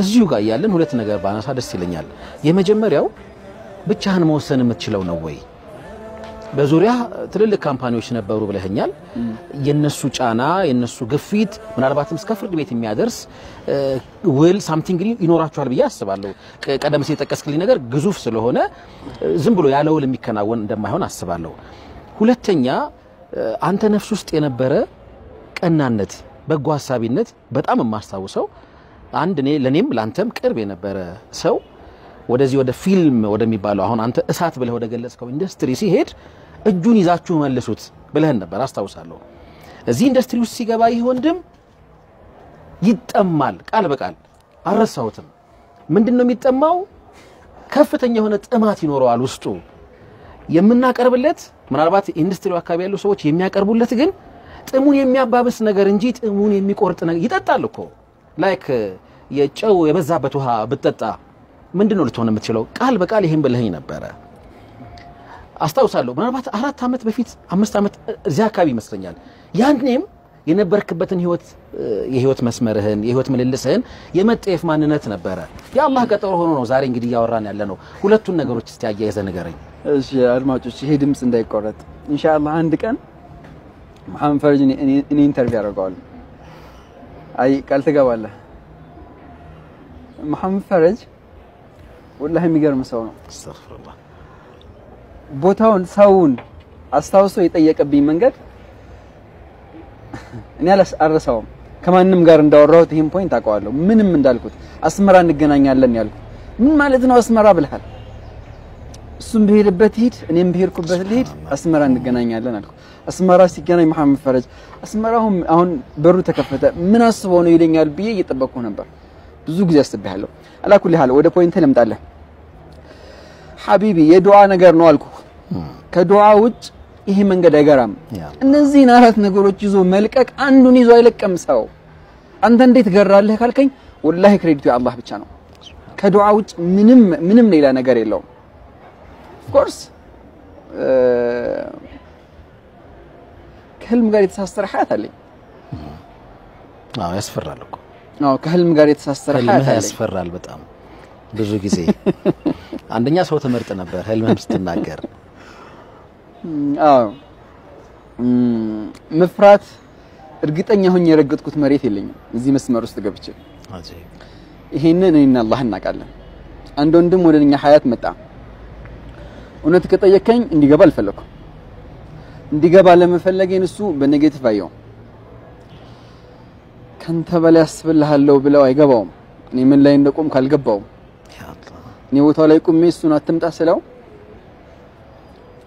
እዚሁ ጋር ያለን ሁለት ነገር ባነሳ ደስ ይለኛል የመጀመሪያው ብቻህን መወሰን የምትችለው ነው ወይ በዙሪያ ትልልቅ ካምፓኒዎች ነበሩ ብለህኛል የነሱ ጫና የነሱ ግፊት ምናልባትም እስከ ፍርድ ቤት የሚያደርስ will something ይኖራቸዋል ብዬ አስባለሁ ቀደም ሲል ተጠቀስክልኝ ነገር ግዙፍ ስለሆነ ዝም ብሎ ያለው ለሚከናወን እንደማይሆን አስባለሁ ሁለተኛ አንተ ነፍስ ውስጥ የነበረ ቀናነት በጎ ሐሳቢነት በጣም ማስተዋወሰው አንድ ለኔም ላንተም ቅርብ የነበረ ሰው ወደዚህ ወደ ፊልም ወደሚባለው አሁን አንተ እሳት ብለህ ወደ ገለጽከው ኢንዱስትሪ ሲሄድ እጁን ይዛችሁ መልሱት ብለህን ነበር አስታውሳለሁ እዚህ ኢንዱስትሪ ውስጥ ሲገባ ይህ ወንድም ይጠማል ቃል በቃል አረሳውትም ምንድነው የሚጠማው ከፍተኛ የሆነ ጥማት ይኖረዋል ውስጡ የምናቀርብለት ምናልባት ኢንዱስትሪው አካባቢ ያሉ ሰዎች የሚያቀርቡለት ግን ጥሙን የሚያባብስ ነገር እንጂ ጥሙን የሚቆርጥ ነገር ይጠጣል እኮ ላይክ የጨው የበዛበት ውሃ ብትጠጣ ምንድነው ልትሆን የምትችለው ቃል በቃል ይሄን ብለህኝ ነበር አስታውሳለሁ ምናልባት 4 አመት በፊት 5 አመት እዚያ አካባቢ ይመስለኛል ያንንም የነበርክበትን የህይወት መስመርህን የህይወት ምልልስህን የመጠየፍ ማንነት ነበር ያአላህ ቀጠሮ ሆኖ ነው ዛሬ እንግዲህ ያወራን ያለነው ሁለቱን ነገሮች እስቲ አያይዘ ንገረኝ እሺ አድማጮች ይሄ ድምጽ እንዳይቆረጥ ኢንሻአላህ አንድ ቀን መሐመድ ፈረጅ እኔ ኢንተርቪው ያደርጋለሁ አይ ቃል ተገባለህ መሐመድ ፈረጅ ወላሂ የሚገርም ሰው ነው አስተግፍሩላህ ቦታውን ሰውን አስታውሶ የጠየቀብኝ መንገድ እኔ አልረሳውም ከማንንም ጋር እንዳወራሁት ይሄን ፖይንት አውቀዋለሁ ምንም እንዳልኩት አስመራ እንገናኛለን ያልኩት ምን ማለት ነው አስመራ ብለሃል እሱም በሄደበት ሂድ እኔም በሄድኩበት ልሂድ አስመራ እንገናኛለን አልኩ አስመራ ሲገናኝ መሐመድ ፈረጅ አስመራውም አሁን በሩ ተከፈተ ምን አስበው ነው ይለኛል ብዬ እየጠበቅኩ ነበር ብዙ ጊዜ አስበያለሁ አላኩል ሐል ወደ ፖይንት ለምጣለህ ሐቢቢ የዱዓ ነገር ነው አልኩ ከዱዓ ውጭ ይሄ መንገድ አይገራም እነዚህን አራት ነገሮች ይዞ መልቀቅ አንዱን ይዞ አይለቀም ሰው አንተ እንዴት ገራለህ ካልከኝ ወላሂ ክሬዲቱ የአላህ ብቻ ነው ከዱዓ ውጭ ምንም ሌላ ነገር የለውም ኮርስ ከህልም ጋር የተሳሰረ ሐያት አለኝ ያስፈራል እኮ ከህልም ጋር የተሳሰረ ሐያት አለኝ ያስፈራል በጣም ብዙ ጊዜ አንደኛ ሰው ተመርጥ ነበር ህልምም ስትናገር መፍራት እርግጠኛ ሆኜ የረገጥኩት መሬት የለኝም እዚህ መስመር ውስጥ ገብቼ ይሄንን እኔና አላህ እናቃለን አንድ ወንድም ወደኛ ሐያት መጣ እውነት ከጠየቀኝ እንዲገባ አልፈለኩም እንዲገባ ለመፈለጌን እሱ በኔጌቲቭ አየው ካንተ በላይ አስብልሃለሁ ብለው አይገባውም እኔ ምን ላይ እንደቆም ካልገባው እኔ ቦታው ላይ ቆሜ እሱን አትምጣ ስለው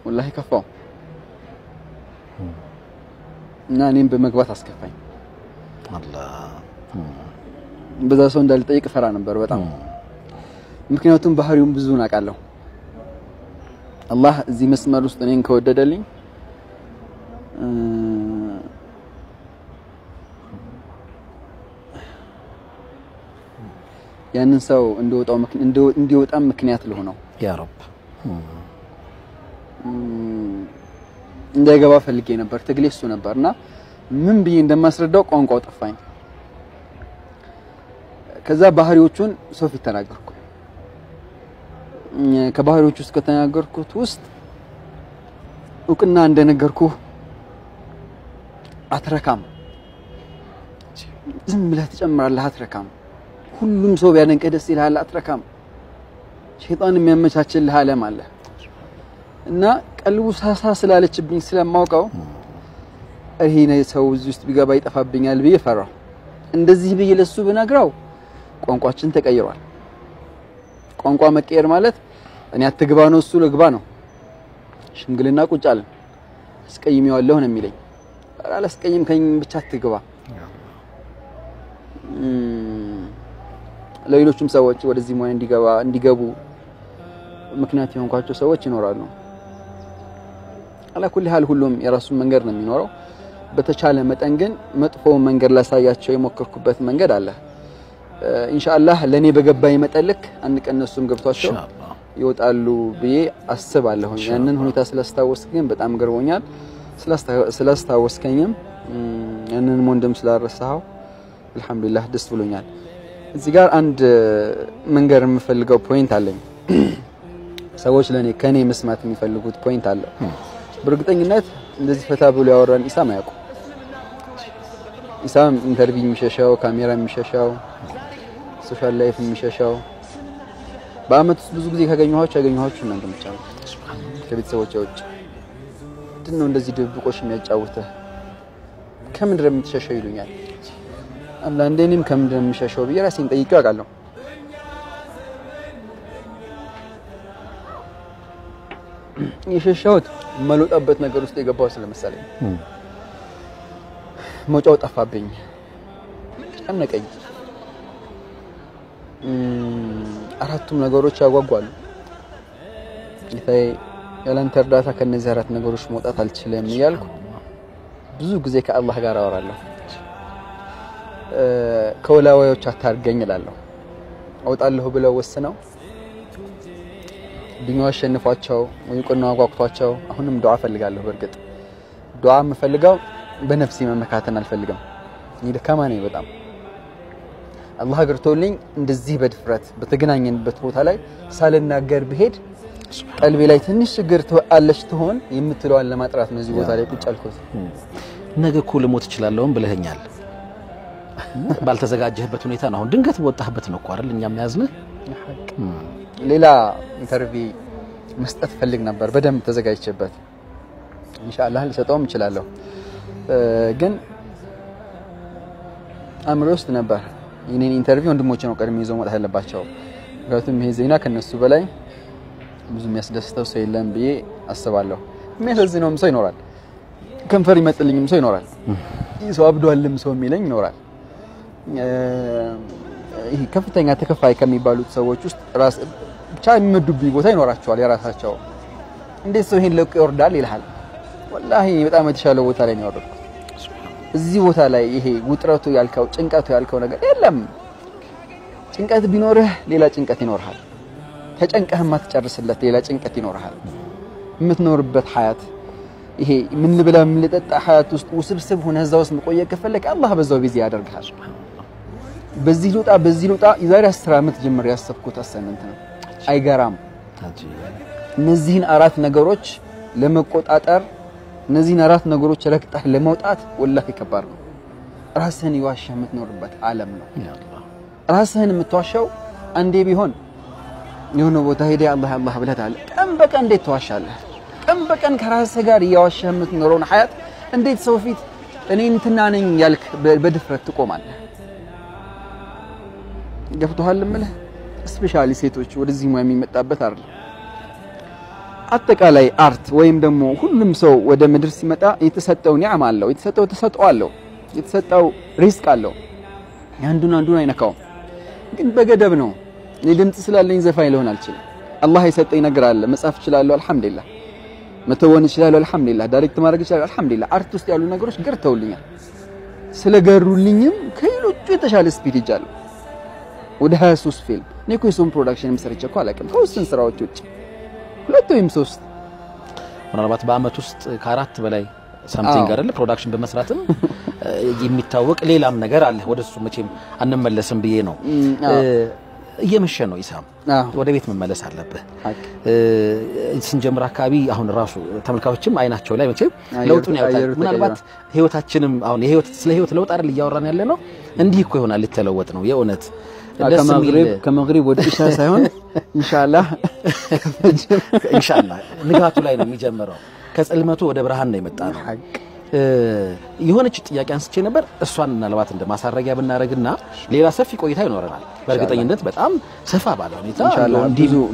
ወላሂ ከፋው እና እኔም በመግባት አስከፋኝ አላህ በዛ ሰው እንዳልጠይቅ ፈራ ነበር በጣም ምክንያቱም ባህሪውን ብዙ ናቃለሁ አላህ እዚህ መስመር ውስጥ እኔን ከወደደልኝ ያንን ሰው እንዲወጣም ምክንያት ለሆነው ያ ረብ እንዳይገባ ፈልጌ ነበር ትግሌ እሱ ነበርና ምን ብዬ እንደማስረዳው ቋንቋው ጠፋኝ ከዛ ባህሪዎቹን ሶፊ ተናገርኩ ከባህሪዎቹ ውስጥ ከተናገርኩት ውስጥ እውቅና እንደነገርኩ አትረካም ዝም ብለህ ትጨምራለህ አትረካም ሁሉም ሰው ቢያደንቅህ ደስ ይልሃል አትረካም ሸይጣን የሚያመቻችልህ ዓለም አለ እና ቀልቡ ሳሳ ስላለችብኝ ስለማውቀው ይሄ ነው ሰው እዚህ ውስጥ ቢገባ ይጠፋብኛል ብዬ ፈራው እንደዚህ ብዬ ለሱ ብነግረው ቋንቋችን ተቀይሯል ቋንቋ መቀየር ማለት እኔ አትግባ ነው እሱ ለግባ ነው ሽምግልና ቁጭ አለን አስቀይሜዋለሁ ነው የሚለኝ አላስቀይም ከኝ ብቻ አትግባ ለሌሎችም ሰዎች ወደዚህ ሙያ እንዲገቡ ምክንያት የሆንኳቸው ሰዎች ይኖራሉ አላ ኩል ሐል ሁሉም የራሱን መንገድ ነው የሚኖረው በተቻለ መጠን ግን መጥፎው መንገድ ላሳያቸው የሞከርኩበት መንገድ አለ ኢንሻአላህ ለኔ በገባይ መጠልክ አንድ ቀን እነሱም ገብቷቸው ይወጣሉ ብዬ አስባለሁ ያንን ሁኔታ ስላስታወስከኝ በጣም ገርሞኛል ስላስታወስከኝም ያንን ወንድም ስላረሳው አልহামዱሊላህ ደስ ብሎኛል እዚህ ጋር አንድ መንገር የምፈልገው ፖይንት አለኝ ሰዎች ለኔ ከኔ መስማት የሚፈልጉት ፖይንት አለ በእርግጠኝነት እንደዚህ ፈታ ብሎ ያወራን ኢሳም ያውቁ ኢሳም ኢንተርቪው የሚሸሻው ካሜራ የሚሸሻው ሶሻል ላይፍ የሚሸሻው በአመት ብዙ ጊዜ ያገኘኋችሁ እናንተ ብቻ ነው ከቤተሰቦቼ ውጭ እንደዚህ ድብቆሽ የሚያጫውተህ ከምንድነው የምትሸሸው ይሉኛል አንዳንዴ እኔም ከምንድን የምሸሸው ብዬ ራሴን ጠይቄ አውቃለሁ የሸሸሁት መሎጣበት ነገር ውስጥ የገባው ስለመሰለኝ መውጫው ጠፋብኝ ጨነቀኝ አራቱም ነገሮች ያጓጓሉ ጌታዬ ያላንተ እርዳታ ከነዚህ አራት ነገሮች መውጣት አልችልም እያልኩ ብዙ ጊዜ ከአላህ ጋር አወራለሁ ከወላዋዮች አታርገኝ እላለሁ አውጣለሁ ብለው ወስነው ዱንያ አሸንፏቸው ወይ ቆናው አጓግቷቸው አሁንም ዱዓ ፈልጋለሁ በርግጥ ዱዓ የምፈልገው በነፍሴ መመካተን አልፈልግም እኔ ደካማ ነኝ በጣም አላህ አግርቶልኝ እንደዚህ በድፍረት በተገናኘንበት ቦታ ላይ ሳልናገር ብሄድ ቀልቤ ላይ ትንሽ ችግር አለች ትሆን የምትለዋን ለማጥራት ነው እዚህ ቦታ ላይ ቁጭ አልኩት ነገ እኮ ልሞት እችላለሁ ብለኸኛል ባልተዘጋጀህበት ሁኔታ ነው አሁን ድንገት ወጣህበት ነው እኮ አይደል እኛም ያዝነህ ሌላ ኢንተርቪው መስጠት ፈልግ ነበር በደንብ ተዘጋጅቼበት ኢንሻአላህ ልሰጠውም እችላለሁ ግን አምሮ ውስጥ ነበር የኔን ኢንተርቪው ወንድሞቼ ነው ቀድሜ ይዘው መጣ ያለባቸው ምክንያቱም ይሄ ዜና ከነሱ በላይ ብዙ የሚያስደስተው ሰው የለም ብዬ አስባለሁ የሚያሳዝነውም ሰው ይኖራል ከንፈር ይመጥልኝም ሰው ይኖራል ሰው አብዷልም ሰው የሚለኝ ይኖራል ይሄ ከፍተኛ ተከፋይ ከሚባሉት ሰዎች ውስጥ ራስ ብቻ የሚመዱብኝ ቦታ ይኖራቸዋል የራሳቸው እንዴት ሰው ይሄን ለቆ ይወርዳል ይልሃል ወላሂ በጣም የተሻለ ቦታ ላይ ነው ያወረድኩት እዚህ ቦታ ላይ ይሄ ውጥረቱ ያልከው ጭንቀቱ ያልከው ነገር የለም ጭንቀት ቢኖርህ ሌላ ጭንቀት ይኖርሃል ተጨንቀህ ማትጨርስለት ሌላ ጭንቀት ይኖርሃል የምትኖርበት ሐያት ይሄ ምን ልብላ ምን ልጠጣ ሐያት ውስጥ ውስብስብ ሆነ እዛው ውስጥ መቆየት ከፈለክ አላህ በዛው ቢዚ ያደርግሃል በዚህ ሉጣ የዛሬ 10 አመት ጀምር ያሰብኩት አሳይመንት ነው አይገራም እነዚህን አራት ነገሮች ለመቆጣጠር እነዚህን አራት ነገሮች ረክጠህ ለመውጣት ወላሂ ከባድ ነው ራስህን ይዋሽህ የምትኖርበት ዓለም ነው ራስህን የምትዋሸው አንዴ ቢሆን የሆነ ቦታ ሄደ አላህ ብለታል ቀን በቀን እንዴት ተዋሻለህ ቀን በቀን ከራስህ ጋር ያዋሽህ የምትኖረውን ሐያት እንዴት ሰው ፊት እኔ እንትና ነኝ ያልክ በድፍረት ትቆማለህ ገብቶሃል ማለት ስፔሻሊ ሴቶች ወደዚህ ሙያ የሚመጣበት አይደል አጠቃላይ አርት ወይም ደግሞ ሁሉም ሰው ወደ ምድር ሲመጣ የተሰጠው ኒዕማ አለው የተሰጠው ተሰጥኦ አለው የተሰጠው ሪስክ አለው አንዱን አይነካው ግን በገደብ ነው ለድምጽ ስላለኝ ዘፋኝ ሊሆን አልችልም አላህ የሰጠኝ ነገር አለ መጻፍ ይችላል አልহামዱሊላህ መተወን ይችላል አልহামዱሊላህ ዳይሬክት ማድረግ ይችላል አልহামዱሊላህ አርት ውስጥ ያሉ ነገሮች ገርተውልኛል ስለገሩልኝም ከሌሎቹ የተሻለ ስፒድ ይጃለሁ ወደ 23 ፊልም እኔ ኮንሶም ፕሮዳክሽን መስርቼ እኮ አላውቅም ከውስን ስራዎች ውጭ ሁለት ወይም ሶስት ምናልባት በአመት ውስጥ ከአራት በላይ ሳምቲንግ አይደል ፕሮዳክሽን በመስራትም የሚታወቅ ሌላም ነገር አለ ወደሱ መቼም አንመለስም ብዬ ነው እየመሸ ነው ኢሳም ወደ ቤት መመለስ አለበት ስንጀምር አካባቢ አሁን ራሱ ተመልካቾችም አይናቸው ላይ መቼም ለውጡን ያውቃል ምናልባት ህይወታችንም አሁን ስለ ህይወት ለውጥ አይደል እያወራን ያለ ነው እንዲህ እኮ ይሆናል ሊተለወጥ ነው የእውነት ከመግሪብ ወደ ኢሻ ሳይሆን ኢንሻአላህ ንጋቱ ላይ ነው የሚጀምረው ከጽልመቱ ወደ ብርሃን ነው የመጣ ነው የሆነች ጥያቄ አንስቼ ነበር እሷን ምናልባት እንደ ማሳረጊያ ብናረግና ሌላ ሰፊ ቆይታ ይኖረናል በእርግጠኝነት በጣም ሰፋ ባለ ሁኔታ ኢንሻአላህ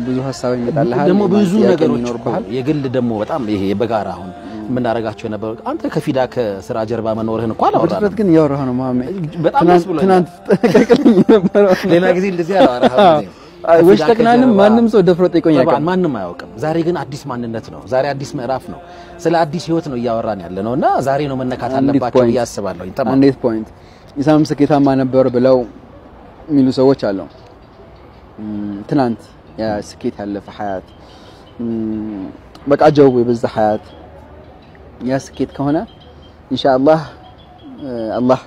ብዙ ሐሳብ ይመጣልሃል ደግሞ ብዙ ነገሮች ይኖርብሃል የግል ደግሞ በጣም ይሄ በጋራ አሁን ምናረጋቸው ነበር አንተ ከፊዳ ከስራ ጀርባ መኖርህን እንኳን አወራን በድፍረት ግን ያወራህ ነው መሐመድ በጣም ደስ ብሎኛል ትናንት ተቀቅልኝ ነበር ሌላ ጊዜ እንደዚህ አወራህ ወይስ ተክናንም ማንም ሰው ደፍሮ ጠይቆኝ ያውቃል ማንም አያውቅም ዛሬ ግን አዲስ ማንነት ነው ዛሬ አዲስ ምዕራፍ ነው ስለ አዲስ ህይወት ነው እያወራን ያለነውና ዛሬ ነው መነካት አለባቸው ያስባለሁ እንተማ አንዴት ፖይንት ኢሳም ስኬታማ ነበር ብለው የሚሉ ሰዎች አሉ ትናንት ያ ስኬት ያለፈ ሐያት በቃ ጀው በዛ ሐያት ያ ስኬት ከሆነ ኢንሻአላህ አላህ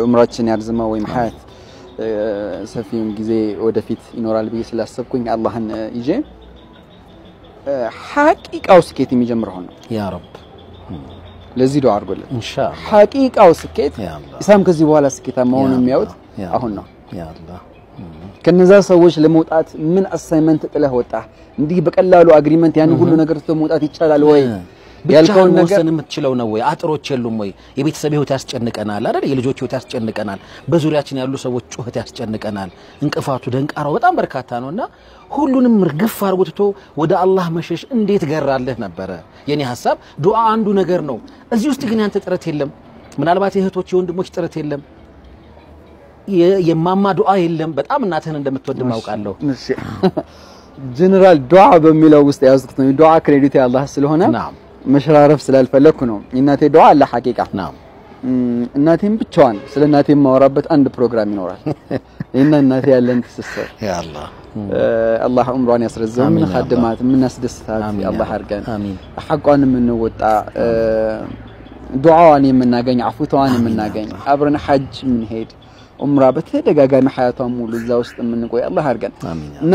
ዑምራችን ያርዝመው ወይ ሐያት ሰፊውን ጊዜ ወደፊት ይኖራል ብዬ ስላሰብኩኝ አላህን ይዤ ሐቂቃው ስኬት የሚጀምረው ነው ያ ረብ ለዚህ ዱዓ አድርጎልኝ ኢንሻአላህ ሐቂቃው ስኬት ኢሳም ከዚህ በኋላ ስኬታማ ሆኖ የሚያውት አሁን ነው ያ አላህ ከነዛ ሰዎች ለመውጣት ምን አሳይመንት ጥለህ ወጣ እንዲህ በቀላሉ አግሪመንት ያን ሁሉ ነገር ተመውጣት ይቻላል ወይ ብቻውን ነገር የምትችለው ነው ወይ አጥሮች የሉም ወይ የቤተሰብ ህይወት ያስጨንቀናል አይደል የልጆች ህይወት ያስጨንቀናል በዙሪያችን ያሉ ሰዎች ጩኸት ያስጨንቀናል እንቅፋቱ ደንቃራው በጣም በርካታ ነውና ሁሉንም ርግፍ አርጎትቶ ወደ አላህ መሸሽ እንዴት ገራለህ ነበር የኔ ሐሳብ ዱዓ አንዱ ነገር ነው እዚህ ውስጥ ግን ያንተ ጥረት የለም ምናልባት የእህቶች የወንድሞች ጥረት የለም የማማ ዱዓ የለም በጣም እናትህን እንደምትወድ ማውቃለሁ እሺ ጀነራል ዱዓ በሚለው ውስጥ ያዝኩት ነው ዱዓ ክሬዲት ያላህ ስለሆነ መሽራረፍ ስላልፈለኩ ነው እናቴ ዱዓ አለ ሐቂቃ እናቴም ብቻዋን ስለ እናቴ ማወራበት አንድ ፕሮግራም ይኖራል እና እናቴ ያለን ተሰሰር ያ አላህ አላህ ዑምራን ያስረዘም ምን ኸድማት ምን አስደስታት አላህ አርገን ሐቋን ምን ወጣ ዱዓዋን የምናገኝ አፉታዋን የምናገኝ አብረን ሐጅ ምን ሄድ ዑምራ በተደጋጋሚ ሐያቷን ሙሉ እዛ ውስጥ ምን ቆይ አላህ አርገን እና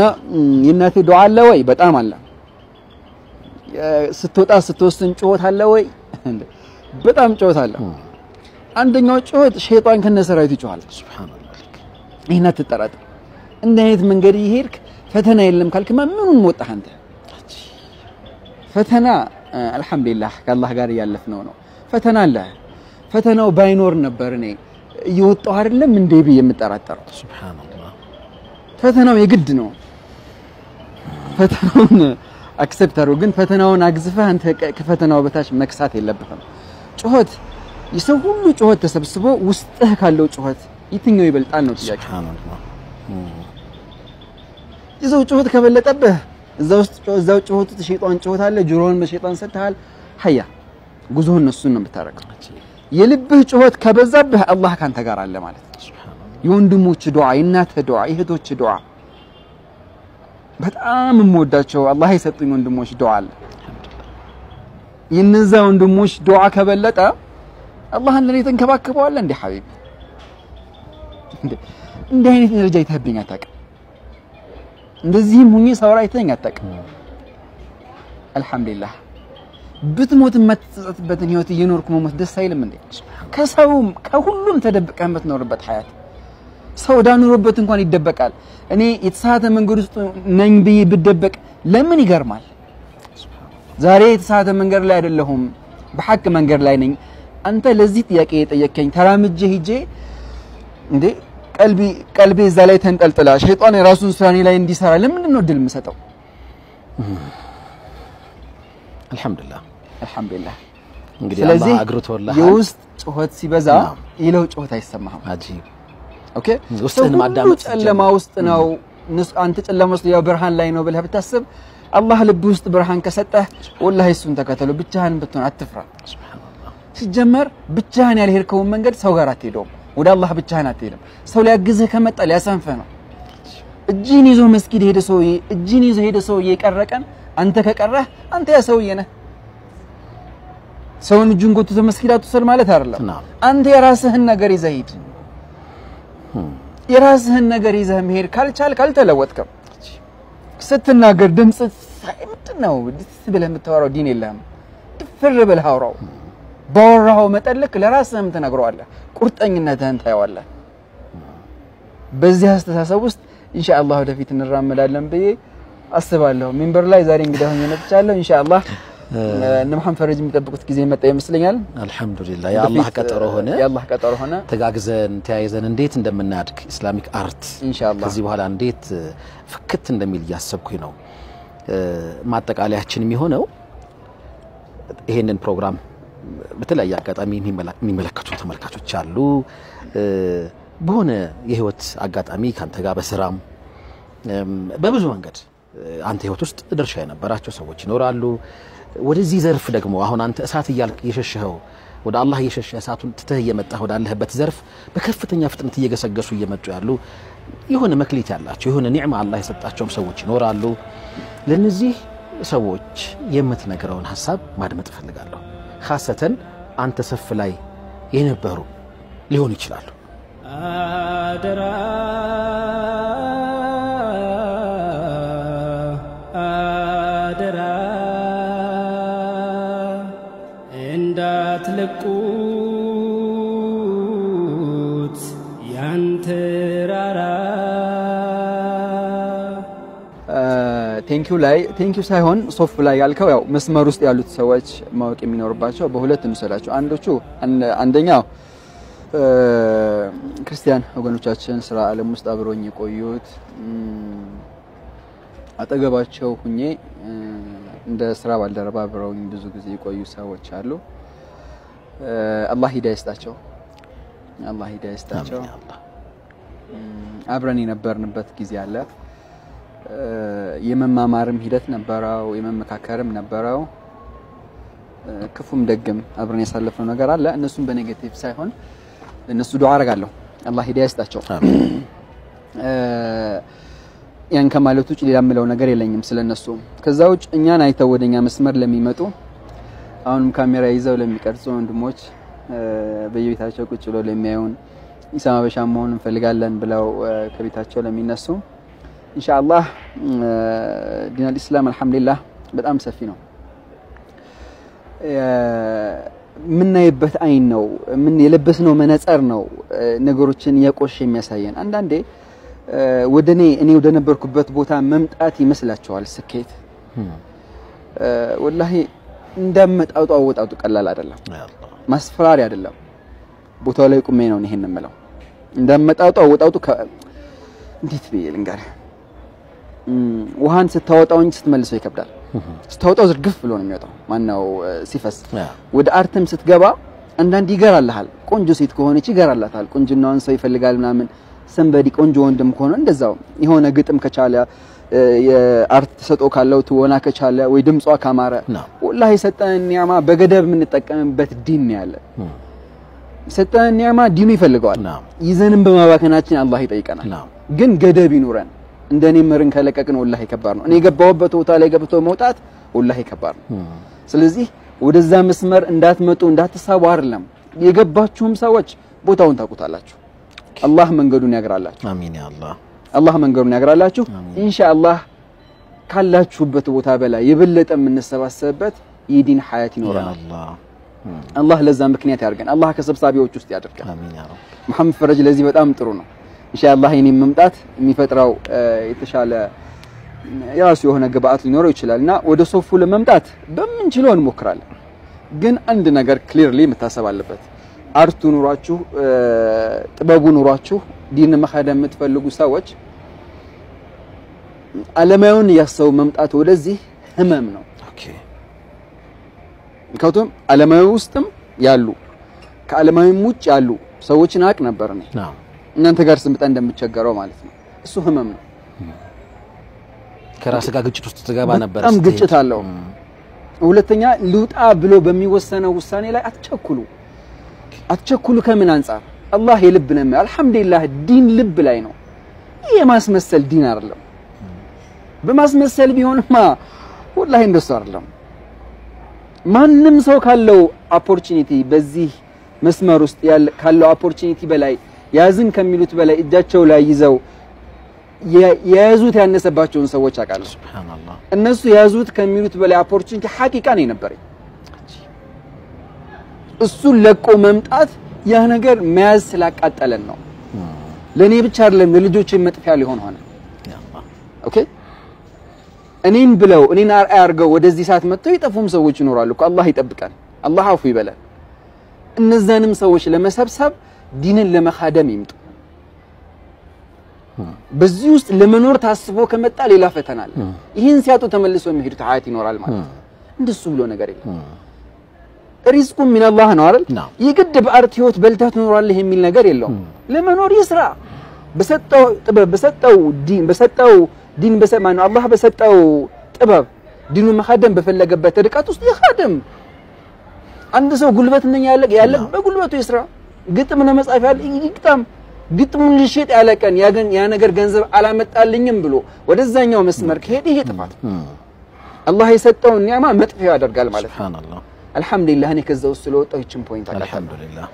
የእናቴ ዱዓ አለ ወይ በጣም አለ ስትወጣ ስትወስን ጩኸት አለ ወይ በጣም ጩኸት አለ አንደኛው ጩኸት ሸይጣን ከነሰራዊት ይጮሃል ሱብሃንአላህ ይሄን አትጠራጠር እንደ አይነት መንገድ ይሄድክ ፈተና የለም ካልከማ ምኑን ወጣህ አንተ ፈተና አልহামዱሊላህ ከአላህ ጋር ያለፍነው ነው ፈተና አለ ፈተናው ባይኖር ነበር እኔ ይወጣው አይደለም እንዴ ብዬ የምጠራጠረው ሱብሃንአላህ ፈተናው የግድ ነው ፈተናውን አክሰፕት አድርጎ ግን ፈተናውን አግዝፈህ አንተ ከፈተናው በታች መክሳት የለብህም ጩኸት የሰው ሁሉ ጩኸት ተሰብስቦ ውስጥህ ካለው ጩኸት የትኛው ይበልጣል ነው ጥያቄ ሱብሃንአላህ የሰው ጩኸት ከበለጠብህ እዛው ጩኸቱ ሸይጣን ጩኸት አለ ጆሮን በሸይጣን ሰጥተሃል ሀያ ጉዞህን እነሱን ነው የምታረቀው የልብህ ጩኸት ከበዛብህ አላህ ካንተ ጋር አለ ማለት ነው የወንድሞች ዱዓ የእናትህ ዱዓ የእህቶች ዱዓ በጣም የምወዳቸው አላህ የሰጡኝ ወንድሞች ዱዓ አለ የነዛ ወንድሞች ዱዓ ከበለጠ አላህ እንደኔ ተንከባከበዋል እንዴ ሐቢብ እንደ አይነት ደረጃ ይተብኝ አታውቅም እንደዚህም ሆኜ ሰውራይተኝ አታውቅም አልহামዱሊላህ ብትሞት የምትጸጸትበትን ህይወት እየኖርኩ መሞት ደስ አይልም እንዴ ከሰውም ከሁሉም ተደብቀህ የምትኖርበት ሐያት ሰው ዳኑሮበት እንኳን ይደበቃል እኔ የተሳተ መንገድ ውስጥ ነኝ ብዬ ብደበቅ ለምን ይገርማል ዛሬ የተሳተ መንገድ ላይ አይደለሁም በሐቅ መንገድ ላይ ነኝ አንተ ለዚህ ጥያቄ የጠየቀኝ ተራምጄ ሂጄ እንዴ ቀልቤ እዛ ላይ ተንጠልጥላ ሸይጣን የራሱን ስራኔ ላይ እንዲሰራ ለምን ነው ድል የምሰጠው አልহামዱሊላህ እንግዲህ አላህ አግርቶልሃል የውስጥ ጩኸት ሲበዛ ይለው ጩኸት አይሰማህም አጂብ ኦኬ ውስጥን ማዳመጥ ጨለማ ውስጥ ነው አንተ ጨለማ ውስጥ ያው ብርሃን ላይ ነው ብለህ ብታስብ አላህ ልብ ውስጥ ብርሃን ከሰጠህ ወላሂ እሱን ተከተሉ ብቻህን ብትሆን አትፍራ ሱብሃንአላህ ሲጀመር ብቻህን ያልሄድከው መንገድ ሰው ጋር አትሄደውም ወደ አላህ ብቻህን አትሄድም ሰው ሊያግዝህ ከመጣ ሊያሰንፈህ ነው እጅን ይዞ መስጊድ ሄደ ሰው እየቀረቀን አንተ ከቀረህ አንተ ያ ሰውዬ ነህ ሰውን እጁን ጎትቶ መስጊድ አትወሰድ ማለት አይደለም አንተ የራስህን ነገር ይዘህ ሂድ የራስህን ነገር ይዘህ መሄድ ካልተለወጥከም ስትናገር ድምጽ ምንድነው ብለህ የምታወራው ዲን የለህም ድፍር ብለህ አውራው ባወራው መጠልክ ለራስህም ተነግረዋለህ ቁርጠኝነትህን ታያዋለህ በዚህ አስተሳሰብ ውስጥ ኢንሻአላህ ወደፊት እንራመዳለን ብዬ አስባለሁ ሚንበር ላይ ዛሬ እንግዲህ ሆኜ መጥቻለሁ ኢንሻአላህ ነብሐን ፈረጅ የሚጠብቁት ጊዜ መጣ ይመስለኛል አልহামዱሊላህ ያላህ ቀጠሮ ሆነ ተጋግዘን ተያይዘን እንዴት እንደምናድግ ኢስላሚክ አርት ኢንሻአላህ ከዚህ በኋላ እንዴት ፍክት እንደሚል ያሰብኩኝ ነው ማጠቃለያችን የሚሆነው ይሄንን ፕሮግራም በተለያየ አጋጣሚ የሚመለከቱ ተመልካቾች አሉ በሆነ የህይወት አጋጣሚ ካንተ ጋር በስራም በብዙ መንገድ አንተ ህይወት ውስጥ ድርሻ የነበራቸው ሰዎች ይኖራሉ ወደዚህ ዘርፍ ደግሞ አሁን አንተ እሳት ይያልክ የሸሸኸው ወደ አላህ የሸሸ እሳቱን ትተህ የመጣህ ወደ አለህበት ዘርፍ በከፍተኛ ፍጥነት እየገሰገሱ እየመጡ ያሉ የሆነ መክሊት ያላቸው የሆነ ኒዕማ አላህ የሰጣቸው ሰዎች ይኖራሉ ለነዚህ ሰዎች የምትነግረውን ሐሳብ ማድመጥ ፈልጋለሁ ኻሰተን አንተ ሰፍ ላይ የነበሩ ሊሆን ይችላል አደራ እንዳትለቁት ያንተራራ ቴንኪው ላይ ቴንኪው ሳይሆን ሶፍ ላይ ያልከው ያው መስመር ውስጥ ያሉት ሰዎች ማወቅ የሚኖርባቸው በሁለት እንሰላቸው አንዶቹ አንደኛው ክርስቲያን ወገኖቻችን ስራ ዓለም ውስጥ አብሮኝ የቆዩት አጠገባቸው ሁኜ እንደ ስራ ባልደረባ አብረውኝ ብዙ ጊዜ የቆዩ ሰዎች አሉ አላህ ሂዳያ ይስጣቸው አላህ ሂዳያ ይስጣቸው አብረን የነበርንበት ጊዜ አለ የመማማርም ሂደት ነበረው የመመካከርም ነበረው ክፉም ደግም አብረን ያሳለፈው ነገር አለ እነሱም በኔጌቲቭ ሳይሆን እነሱ ዱዓ አረጋለሁ አላህ ሂዳያ ይስጣቸው ያን ከማለት ውጭ ሌላ ምለው ነገር የለኝም ስለነሱ ከዛው ውጭ እኛን አይተው ወደኛ መስመር ለሚመጡ አሁንም ካሜራ ይዘው ለሚቀርጹ ወንድሞች በየቤታቸው ቁጭ ብለው ለሚያዩን ኢሳማ በሻም መሆን እንፈልጋለን ብለው ከቤታቸው ለሚነሱ ኢንሻአላህ ዲን አልእስላም አልহামዱሊላህ በጣም ሰፊ ነው ምናይበት አይን ነው ምን የለበስነው መነጽር ነው ነገሮችን ያቆሽ የሚያሳየን አንዳንዴ ወደኔ እኔ ወደ ነበርኩበት ቦታ መምጣት ይመስላችኋል ስኬት ወላሂ እንደመጣው አወጣጡ ቀላል አይደለም ማስፈራሪ አይደለም ቦታው ላይ ቁሜ ነው ይሄን እንመለው እንደመጣው አወጣጡ እንዴት ቢል እንጋር ውሃን ስታወጣው እንጂ ስትመልሰው ይከብዳል ስታወጣው ዝርግፍ ብሎ ነው የሚወጣው ማናው ሲፈስ ወደ አርተም ስትገባ አንዳንድ ይገራልሃል ቆንጆ ሴት ከሆነች ይገራላታል ቆንጆናውን ሰው ይፈልጋል ምናምን ሰንበዲ ቆንጆ ወንድም ከሆነ እንደዛው የሆነ ግጥም ከቻለ የአርት ተሰጦ ካለው ትወና ከቻለ ወይ ድምጿ ካማረ ወላሂ ሰጠን ኒዕማ በገደብ ምን ተጠቀምበት ዲን ያለ ሰጠን ኒዕማ ዲኑ ይፈልጋል ይዘንም በማባከናችን አላህ ይጠይቀናል ግን ገደብ ይኑረን እንደኔ መርን ከለቀቅን ወላሂ ከባድ ነው እኔ ገባውበት ቦታ ላይ ገብቶ መውጣት ወላሂ ከባድ ነው ስለዚህ ወደዛ መስመር እንዳትመጡ እንዳትሳቡ አይደለም የገባችሁም ሰዎች ቦታውን ታቁታላችሁ አላህ መንገዱን ያግራላችሁ አሚን ያ አላህ አላህ መንገዱን ያግራላችሁ ኢንሻአላህ ካላችሁበት ቦታ በላይ የበለጠ የምንሰባሰብበት የዲን ሐያት ይኖራል አላህ ለዛ ምክንያት ያርገን አላህ ከሰብሳቢዎች ውስጥ ያድርገን አሚን ያ ረብ መሐመድ ፈረጅ ለዚህ በጣም ጥሩ ነው ኢንሻአላህ የኔም መምጣት የሚፈጥራው የተሻለ ያሱ የሆነ ግብአት ሊኖረው ይችላልና ወደ ሶፉ ለመምጣት በመንችለው እንሞክራለን ግን አንድ ነገር ክሊርሊ መታሰብ አለበት አርቱ ኑራችሁ ጥበቡ ኑራችሁ ዲን መሐደም የምትፈልጉ ሰዎች ዓለማዊውን ያሰው መምጣት ወደዚህ ህመም ነው ኦኬ ከቶም ዓለማዊ ውስጥም ያሉ ከዓለማዊም ውጭ ያሉ ሰዎችን አቅ ነበር ነው እናንተ ጋር ስምጣ እንደምትቸገረው ማለት ነው እሱ ህመም ነው ከራስ ጋር ግጭት ውስጥ ተገባ ነበር በጣም ግጭት አለው ሁለተኛ ልውጣ ብሎ በሚወሰነው ውሳኔ ላይ አትቸኩሉ ከምን አንፃር አላህ የልብ ነው አልহামዱሊላህ ዲን ልብ ላይ ነው ይሄ ማስመሰል ዲን አይደለም በማስመሰል ቢሆንማ ወላሂ እንደሱ አይደለም ማንንም ሰው ካለው ኦፖርቹኒቲ በዚህ መስመር ውስጥ ያለ ካለው ኦፖርቹኒቲ በላይ ያዝን ከሚሉት በላይ እጃቸው ላይ ይዘው የያዙት ያነሰባቸውን ሰዎች አቃለው ሱብሃንአላህ እነሱ ያዙት ከሚሉት በላይ ኦፖርቹኒቲ ሐቂቃ ነው የነበረኝ እሱ ለቆ መምጣት ያ ነገር መያዝ ስላቃጠለን ነው ለኔ ብቻ አይደለም ለልጆቼ መጥፊያ ሊሆን ሆነ ኦኬ እኔን ብለው እኔን አርአያ አርገው ወደዚህ ሰዓት መጥተው ይጠፉም ሰዎች ይኖራሉ እኮ አላህ ይጠብቀን አላህ አፉ ይበላል እነዛንም ሰዎች ለመሰብሰብ ዲንን ለመখাደም ይምጡ በዚህ ውስጥ ለመኖር ታስቦ ከመጣ ሌላ ፈተና አለ ይሄን ሲያጡ ተመልሶ የሚሄዱት ሐያት ይኖራል ማለት እንደሱ ብሎ ነገር የለም ሪዝቁ ምን አላህ ነው አይደል ይግድ በአርት ህይወት በልታ ትኖራለህ የሚል ነገር የለውም ለመኖር ይስራ በሰጠው ጥበብ በሰጠው ዲን በሰማነው አላህ በሰጠው ጥበብ ዲኑ መখাደም በፈለገበት ርቀት ውስጥ ይखाደም አንድ ሰው ጉልበትኛ ያለ በጉልበቱ ይስራ ግጥም ለመጻፍ ያለ ይግጣም ግጥሙን ልሽጥ ያለቀን ያ ነገር ገንዘብ አላመጣልኝም ብሎ ወደዛኛው መስመር ከሄደ ይሄ ጥፋት አላህ የሰጠውን ኒዕማ መጥፊያ ያደርጋል ማለት ነው ሱብሃንአላህ አልহামዱሊላህ እኔ ከዛው ስለወጣው ይችን ፖይንት አለ አልহামዱሊላህ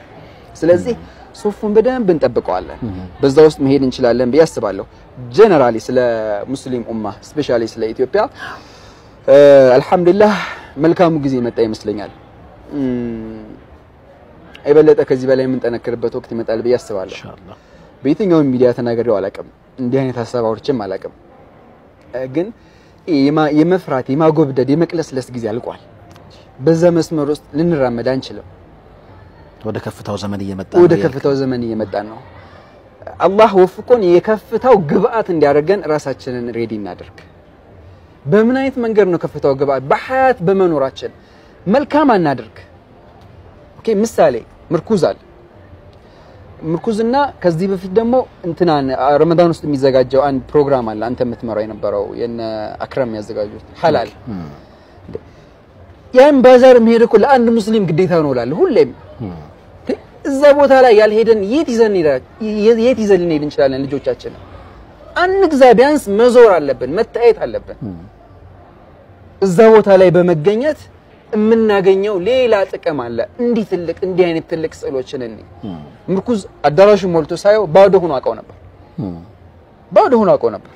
ስለዚህ ሶፉን በደንብ እንጠብቀዋለን በዛ ውስጥ መሄድ እንችላለን በያስባለሁ ጀነራሊ ስለ ሙስሊም ኡማ ስፔሻሊ ስለ ኢትዮጵያ አልহামዱሊላህ መልካሙ ጊዜ መጣ ይመስለኛል አይበለጠ ከዚህ በላይ ምን ተነክርበት ወቅት ይመጣል በያስባለሁ ኢንሻአላህ በየትኛው ሚዲያ ተናገረው አላቀም እንዲህ አይነት ሐሳብ አውርቼም አላቀም ግን የመፍራት የማጎብደድ የመቅለስለስ ጊዜ አልቋል በዛ መስመር ውስጥ ልንራመድ አንችልም ወደ ከፍታው ዘመን እየመጣ ነው አላህ ወፍቆን የከፍታው ግብአት እንዲያደርገን ራሳችንን ሬዲ እናደርግ በምን አይነት መንገድ ነው ከፍታው ግብአት በሐያት በመኖራችን መልካም እናደርግ ኦኬ ምሳሌ ምርኩዝና ከዚህ በፊት ደግሞ እንትናን ረመዳን ውስጥ የሚዘጋጀው አንድ ፕሮግራም አለ አንተ የምትመራው የነበረው የነ አክረም ያዘጋጁት ሐላል ያን ባዛር መሄድ እኮ ለአንድ ሙስሊም ግዴታ ነው እላለሁ ሁሌም እዛ ቦታ ላይ ያልሄደን የት ይዘን እንሄድ እንችላለን ልጆቻችን አንግዛ ቢያንስ መዞር አለብን መታየት አለብን እዛ ቦታ ላይ በመገኘት የምናገኘው ሌላ ጥቅም አለ እንዲህ አይነት ትልቅ ስዕሎችን ምርኩዝ አዳራሹ ሞልቶ ሳይው ባዶ ሆኖ አውቀው ነበር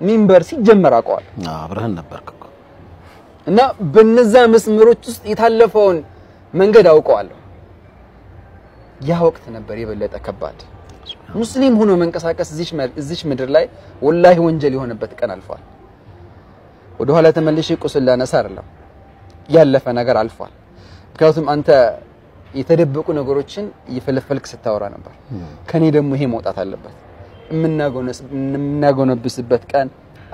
ሚንበር ሲጀመር አውቀዋል አብረህን ነበርክ እና በነዛ መስመሮች ውስጥ የታለፈውን መንገድ አውቀዋለሁ ያ ወቅት ነበር የበለጠ ከባድ ሙስሊም ሆኖ መንቀሳቀስ እዚች ምድር ላይ ወላሂ ወንጀል የሆነበት ቀን አልፏል ወደ ኋላ ተመልሼ ቁስል ላነሳ አይደለም ያለፈ ነገር አልፏል ምክንያቱም አንተ የተደበቁ ነገሮችን እየፈለፈልክ ስታወራ ነበር ከኔ ደግሞ ይሄ መውጣት አለበት የምናጎነብስበት ቀን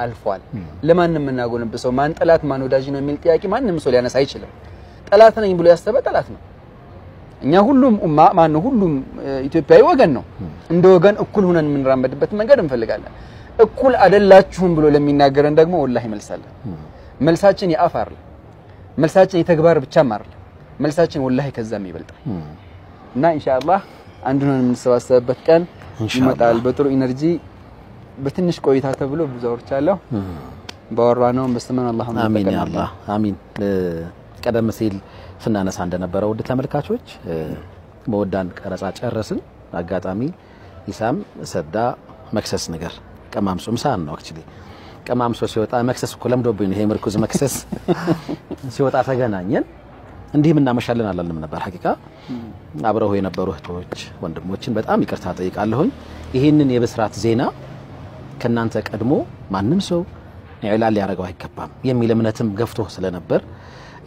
አልፏል ለማንም እናጎነብሰው ማን ጠላት ማን ወዳጅ ነው የሚል ጥያቄ ማንም ሰው ሊያነሳ አይችልም ጠላት ነኝ ብሎ ያሰበ ጠላት ነው እኛ ሁሉም ሁሉም ኢትዮጵያዊ ወገን ነው እንደ ወገን እኩል ሆነን የምንራመድበት መንገድ እንፈልጋለን እኩል አይደላችሁም ብሎ ለሚናገረን ደግሞ ወላሂ መልሳችን የአፍ አይደል መልሳችን የተግባር ብቻ አይደል መልሳችን ወላሂ ከዛም ይበልጣል እና ኢንሻአላህ አንዱን የምንሰባሰብበት ቀን ይመጣል በጥሩ ኢነርጂ በትንሽ ቆይታ ተብሎ ብዙ አውርቻለሁ ባወራነው በስመን አላህ አሚን ያ አላህ አሚን ቀደም ሲል ስናነሳ እንደነበረው ወደ ተመልካቾች በወዳን ቀረጻ ጨረስን አጋጣሚ ኢሳም ሰዳ መክሰስ ነገር ቀማምሶ ምሳን ነው አክቹሊ ቀማምሶ ሲወጣ መክሰስ እኮ ለምዶብኝ ይሄ ምርኩዝ መክሰስ ሲወጣ ተገናኘን እንዲህም እናመሻለን አላልንም ነበር ሐቂቃ አብረው የነበሩ እህቶች ወንድሞችን በጣም ይቅርታ ጠይቃለሁኝ ይሄንን የብስራት ዜና ከናንተ ቀድሞ ማንም ሰው ኢዕላን ሊያረጋው አይገባም የሚል እምነትም ገፍቶ ስለነበር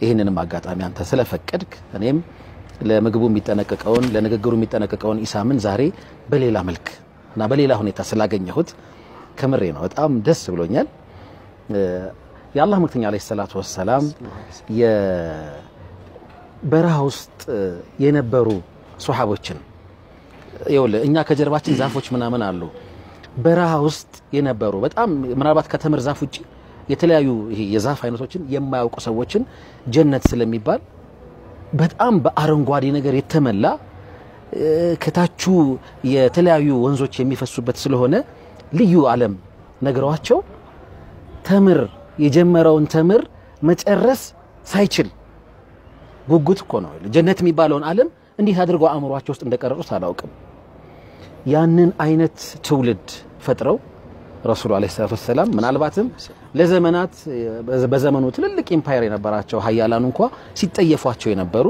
ይሄንንም አጋጣሚ አንተ ስለፈቀድክ እኔም ለምግቡ የሚጠነቀቀውን ለንግግሩ የሚጠነቀቀውን ኢሳምን ዛሬ በሌላ መልክ እና በሌላ ሁኔታ ስላገኘሁት ከምሬ ነው በጣም ደስ ብሎኛል የአላህ መልእክተኛ አለይሂ ሰላቱ ወሰለም የበረሃ ውስጥ የነበሩ ሱሐቦችን ይኸውልህ እኛ ከጀርባችን ዛፎች ምናምን አሉ በረሃ ውስጥ የነበሩ በጣም ምናልባት ከተምር ዛፍ ውጪ የተለያዩ ይሄ የዛፍ አይነቶችን የማያውቁ ሰዎችን ጀነት ስለሚባል በጣም በአረንጓዴ ነገር የተመላ ከታቹ የተለያዩ ወንዞች የሚፈሱበት ስለሆነ ልዩ ዓለም ነገራቸው ተምር የጀመረውን ተምር መጨረስ ሳይችል ጉጉት እኮ ነው ጀነት የሚባለውን ዓለም እንዴት አድርገው አእምሮአቸው ውስጥ እንደቀረጹት አላውቅም ያንን አይነት ትውልድ ፈጥረው ረሱል አለይሂ ሰላም ምናልባትም ለዘመናት በዘመኑ ትልልቅ ኢምፓየር የነበራቸው ሀያላን እንኳን ሲጠየፏቸው የነበሩ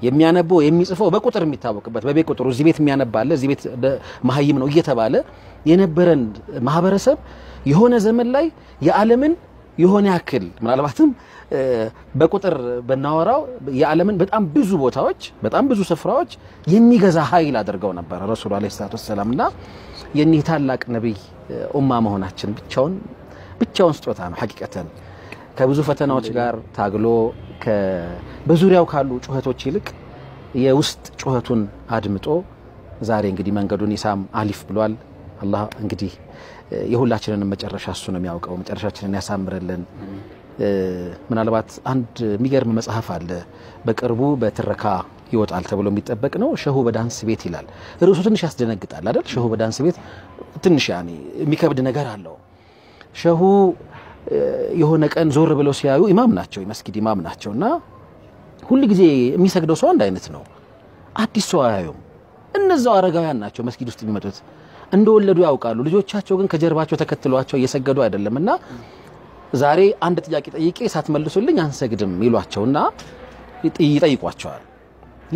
የሚያነበው የሚጽፈው በቁጥር የሚታወቅበት በቤት ቁጥሩ እዚህ ቤት የሚያነባለ እዚህ ቤት መሐይም ነው እየተባለ የነበረን ማህበረሰብ የሆነ ዘመን ላይ የዓለምን የሆነ ያክል ምናልባትም በቁጥር በናወራው የዓለምን በጣም ብዙ ቦታዎች በጣም ብዙ ስፍራዎች የሚገዛ ኃይል አድርገው ነበር ረሱል አለይሂ ሰላምና የኒህ ታላቅ ነብይ ኡማ መሆናችን ብቻውን ስጦታ ነው ሐቂቀተን ከብዙ ፈተናዎች ጋር ታግሎ በዙሪያው ካሉ ጩኸቶች ይልቅ የውስጥ ጩኸቱን አድምጦ ዛሬ እንግዲህ መንገዱን ኢሳም አሊፍ ብሏል አላህ እንግዲህ የሁላችንንም መጨረሻ እሱ ነው የሚያውቀው መጨረሻችንን ያሳምርልን ምናልባት አንድ የሚገርም መጽሐፍ አለ በቅርቡ በትረካ ይወጣል ተብሎ የሚጠበቅ ነው ሸሁ በዳንስ ቤት ይላል ርዕሱ ትንሽ ያስደነግጣል አይደል ሸሁ በዳንስ ቤት ትንሽ ያኔ የሚከብድ ነገር አለው ሸሁ የሆነ ቀን ዞር ብለው ሲያዩ ኢማም ናቸው የመስጊድ ኢማም ናቸውና ሁሉ ጊዜ የሚሰግደው ሰው አንድ አይነት ነው አዲስ ሰው አያዩም እነዛው አረጋውያን ናቸው መስጊድ ውስጥ የሚመጡት እንደወለዱ ያውቃሉ ልጆቻቸው ግን ከጀርባቸው ተከትሏቸው እየሰገዱ አይደለምና ዛሬ አንድ ጥያቄ ጠይቄ ሳትመልሱልኝ አንሰግድም ይሏቸውና ይጠይቋቸዋል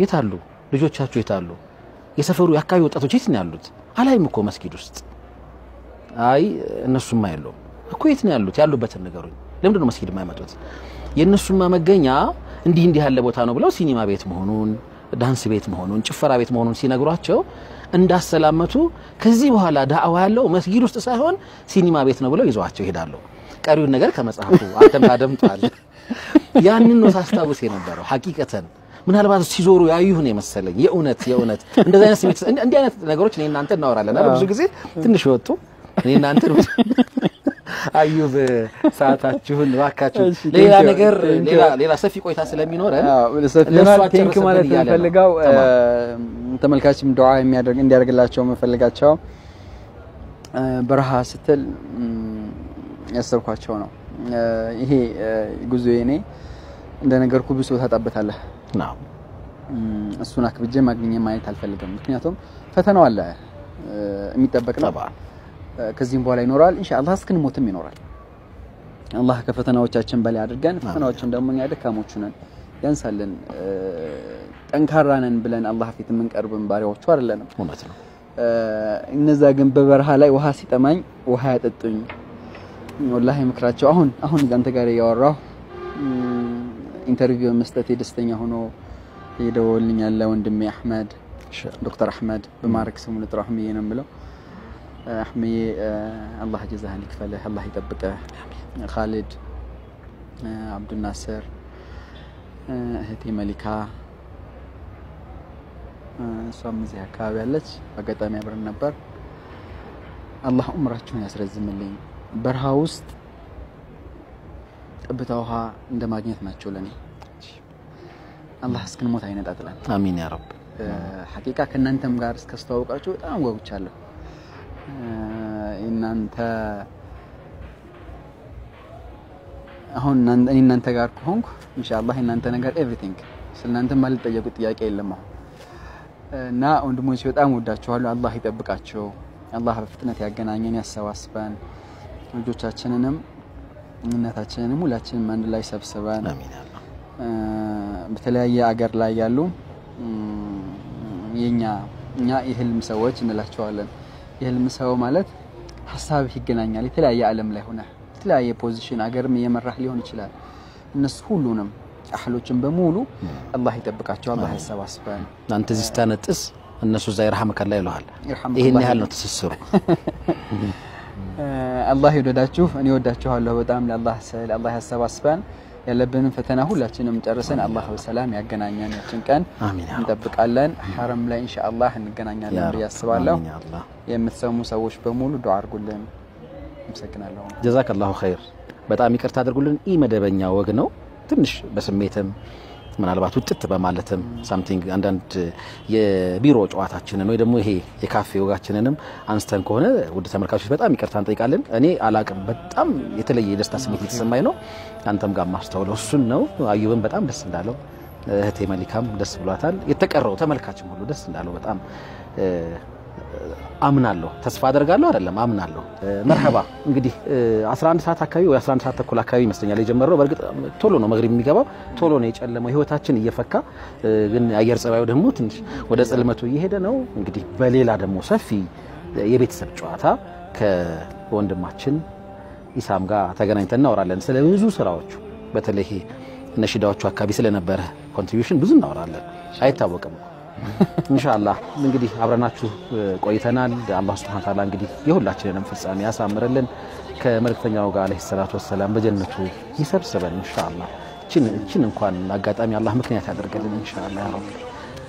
የታሉ ልጆቻቸው የታሉ የሰፈሩ ያካባቢ ወጣቶች የት ነው ያሉት አላይም እኮ መስጊድ ውስጥ አይ እነሱም አይደሉም እኮ የት ነው ያሉት ያሉበትን ነገሩኝ ለምንድነው መስጊድ የማይመጡት የነሱማ መገኛ እንዲህ ያለ ቦታ ነው ብለው ሲኒማ ቤት መሆኑን ዳንስ ቤት መሆኑን ጭፈራ ቤት መሆኑን ሲነግሯቸው እንዳሰላመቱ ከዚህ በኋላ ዳዕዋ ያለው መስጊድ ውስጥ ሳይሆን ሲኒማ ቤት ነው ብለው ይዟቸው ይሄዳሉ ቀሪውን ነገር ከመጽሐፉ አንተም ታደምጣል ያንን ነው ታስታውስ የነበረው ሐቂቀተን ምናልባት ሲዞሩ ያዩህ ነው መሰለኝ የኡነት እንደዛ አይነት ስሜት እንዲህ አይነት ነገሮች እኔ እናንተ እናወራለን አይደል ብዙ ጊዜ ትንሽ ወጡ እኔ እናንተ አዩብ ሰዓታችሁን ዋካችሁ ሌላ ነገር ሌላ ሰፊ ቆይታ ስለሚኖረን ቴንክ ማለት እንፈልጋው ተመልካችም ዱዓ እንዲያደርግላቸው መፈልጋቸው በረሃ ስትል ያሰብኳቸው ነው ይሄ ጉዞዬ እኔ እንደነገርኩ ብዙ ታጣበታለህ ነው እሱን አክብጄ ማግኘት ማየት አልፈልግም ምክንያቱም ፈተናው አለ የሚጠበቅ ነው ከዚህም በኋላ ይኖራል ኢንሻአላህ እስክንሞትም ይኖራል አላህ ከፈተናዎቻችን በላይ አድርገን ፈተናዎችን ደግሞ ያደካሞቹ ነን ያንሳልን ጠንካራ ነን ብለን አላህ ፊት የምንቀርብን ባሪያዎቹ አይደለንም እውነት ነው እነዛ ግን በበረሃ ላይ ውሃ ሲጠማኝ ውሃ ያጠጡኝ ወላሂ ምክራቸው አሁን አንተ ጋር ያወራው ኢንተርቪው መስጠት ደስተኛ ሆኖ ይደውልኛል ወንድሜ አህመድ ዶክተር አህመድ በማረክ ስሙ ለጥራህም ነው ብለው አህመዬ አላህ ጀዛህን ይክፈልህ አላህ ይጠብቅህ خالد عبد الناصر እህቴ መሊካ እሷም እዚህ አካባቢ ያለች በአጋጣሚ አብረን ነበር አላህ ዑምራችሁን ያስረዝምልኝ በረሃ ውስጥ ጠብታ ውሃ እንደማግኘት ናቸው ለኔ አላህ እስክንሞት አይነጣጥለን አሚን ያ ረብ ሐቂቃ ከናንተም ጋር እስከስተዋወቃችሁ በጣም ወግቻለሁ እናንተ አሁን እናንተ ጋር ከሆንኩ ኢንሻአላህ እናንተ ነገር ኤቭሪቲንግ ስለናንተ ማለት ጠየቁ ጥያቄ የለም እና ወንድሞች በጣም ወዳችኋለሁ አላህ ይጠብቃችሁ አላህ በፍጥነት ያገናኘን ያሰባስበን ልጆቻችንንም እናታችንንም ሁላችንም አንድ ላይ ሰብስበን አሚን አላህ በተለያየ አገር ላይ ያሉ የኛ የህልም ሰዎች እንላቸዋለን የህልም ሰው ማለት ሐሳብ ይገናኛል የተለያየ ዓለም ላይ ሆነ የተለያየ ፖዚሽን አገርም የመራህ ሊሆን ይችላል እነሱ ሁሉንም አህሎችን በሙሉ አላህ ይጠብቃቸው አላህ ያሰባስበን አንተ እዚህ ስታነጥስ እነሱ ዛይ ረህመከላ ይሏል ይሄን ያህል ነው ተሰስሩ አላህ ይወዳችሁ እኔ ወዳችኋለሁ በጣም ለአላህ ሰል አላህ ያሰባስበን ያለብንን ፈተና ሁላችንም ጨርሰን አላህ በሰላም ያገናኛን ያችን ቀን እንጠብቃለን ሐረም ላይ ኢንሻአላህ እንገናኛለን በያስባለሁ የምትሰሙ ሰዎች በሙሉ ዱዓ አድርጉልን መስግናለሁ ጀዛከላሁ ኸይር በጣም ይቅርታ አድርጉልን ኢመደበኛ ወግ ነው ትንሽ በስሜትም ምናልባት ውጥት በማለትም ሳምቲንግ አንዳንድ የቢሮ ጨዋታችንን ወይ ደግሞ ይሄ የካፌ ወጋችንንም አንስተን ከሆነ ወደ ተመልካቾች በጣም ይቅርታ እንጠይቃለን እኔ አላቅም በጣም የተለየ ደስታ ስሜት እየተሰማኝ ነው አንተም ጋር ማስተውለው እሱን ነው አዩብን በጣም ደስ እንዳለው እህቴ መሊካም ደስ ብሏታል የተቀረው ተመልካችም ሁሉ ደስ እንዳለው በጣም አምናለሁ ተስፋ አደርጋለሁ አይደለም አምናለሁ መርሐባ እንግዲህ 11 ሰዓት አካባቢ ወይ 11 ሰዓት ተኩል አካባቢ መስለኛል የጀመረው በርግጥ ቶሎ ነው መግሪብ የሚገባው ቶሎ ነው የጨለመው ህይወታችን እየፈካ ግን አየር ጸባዩ ደግሞ ትንሽ ወደ ጽልመቱ እየሄደ ነው እንግዲህ በሌላ ደግሞ ሰፊ የቤተሰብ ጨዋታ ከወንድማችን ኢሳም ጋር ተገናኝተን እናወራለን ስለ ብዙ ስራዎቹ በተለይ ነሽዳዎቹ አካባቢ ስለነበረ ኮንትሪቢዩሽን ብዙ እናወራለን አይታወቅም ኢንሻአላህ እንግዲህ አብረናችሁ ቆይተናል አላህ Subhanahu Ta'ala እንግዲህ የሁላችንንም ፍጻሜ ያሳምርልን ከመልእክተኛው ጋር አለይሂ ሰላቱ ወሰለም በጀነቱ ይሰብስበን ኢንሻአላህ እቺን እንኳን አጋጣሚ አላህ ምክንያት ያደርገልን ኢንሻአላህ ያ ረብ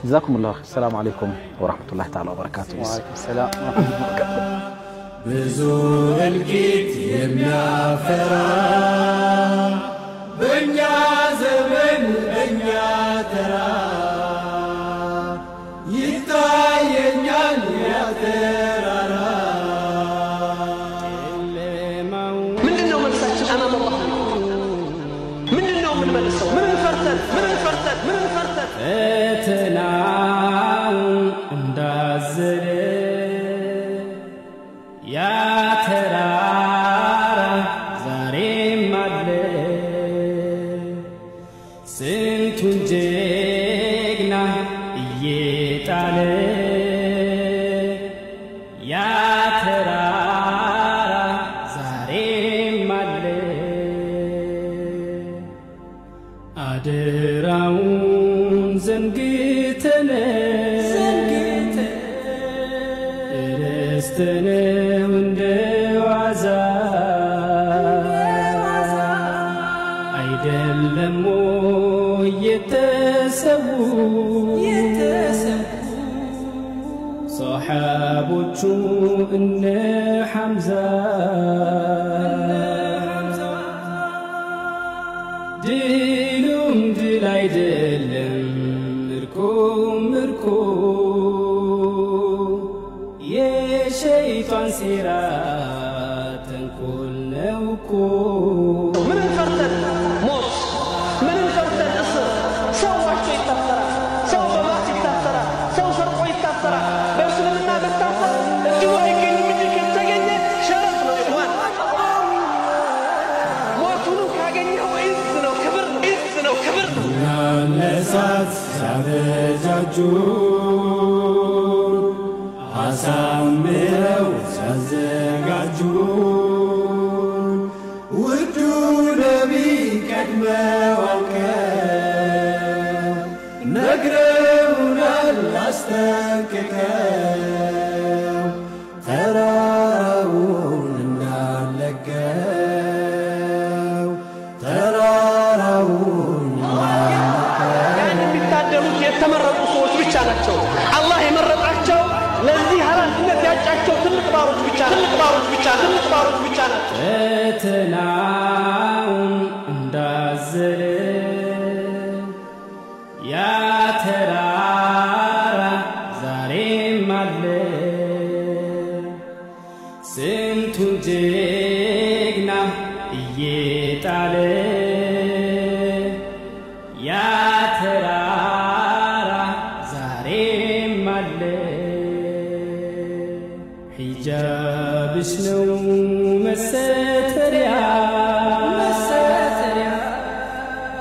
ጀዛኩሙላህ ሰላም አለይኩም ወራህመቱላሂ ተዓላ ወበረካቱሁ ወአለይኩም ሰላም ወራህመቱላሂ ወበረካቱሁ ብዙ እልቂት የሚያፈራ በእኛ ዘመን በእኛ ተራ ይታየኛል ያተራራ ምንድነው መልሳችን አማም አላህ ምንድነው ምን መልሰው ምን ፈርተን ፈተናው እንዳዘለ ያተራራ ዛሬም አለ ስንቱን ጀግና እየጣለ ያተራራ ዛሬም አለ አደራውን ዘንግተን ረስተነው እንደዋዛ አይደለም የተሰቡ ሰሃቦቹ እነ ሐምዛ ድሉም ድል አይደለም ምርኮ የሸይጣን ሴራ ተንኮል ነው እኮ ምንን ፈርተን ሞት ምንን ፈርተን እስር ሰው ዋሽቶ ይታሰራል ሰው በማስ ይታሰራል ሰው ሰርቆ ይታሰራል በእስልምና መታሰር እንዲሁ አይገኝም እንጂ ከተገኘ ሸረፍ ነው ይሆን ሞቱንም ካገኘው ኢዝ ነው ክብር ነው ለሳት ሳበጃጁ አሳምረው ሳዘጋጁ ውዱ ነቢ ቀድመው አውቀው ነግረውናል አስጠንቅቀው ተራራውን እንዳለቀው ተራራውን የሚታደሉት የተመረጡ ሰዎች ብቻ ናቸው አላህ የመረጣቸው ለዚህ ኃላፊነት ያጫቸው ትልቅ ባሮች ብቻ ናቸው ፈተናውን እንዳዘለ ያ ተራራ ዛሬም አለ ስንቱን ጀግና እየጣለ ያ ተራራ ዛሬም አለ ሒጃብሽ ነው መሰተሪያ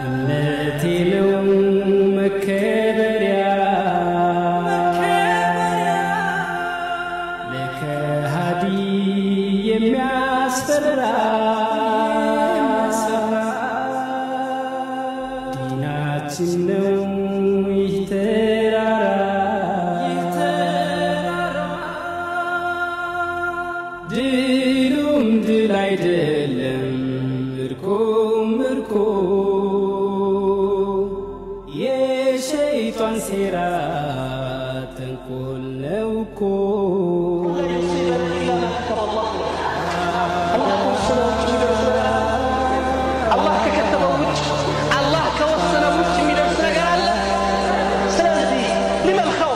እምነቴ ነው መከበሪያ ለከሃዲ የሚያስፈራ ዲናችን ነው ይህ ተራራ ድሉም ድል አይደለም ምርኮ የሸይጣን ሴራ ተንኮል ነው እኮ አላህ ከከተበው ውጭ አላህ ከወሰነው ውጭ የሚደርስ ነገር አለ ስለዚህ ሊመልኸው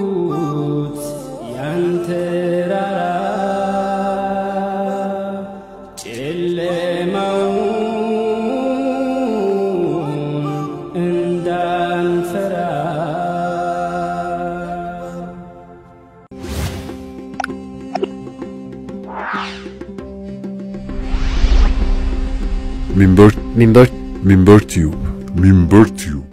እንዳትለቁት ያን ተራራ ጨለማውን እንዳንፈራ Minber Tube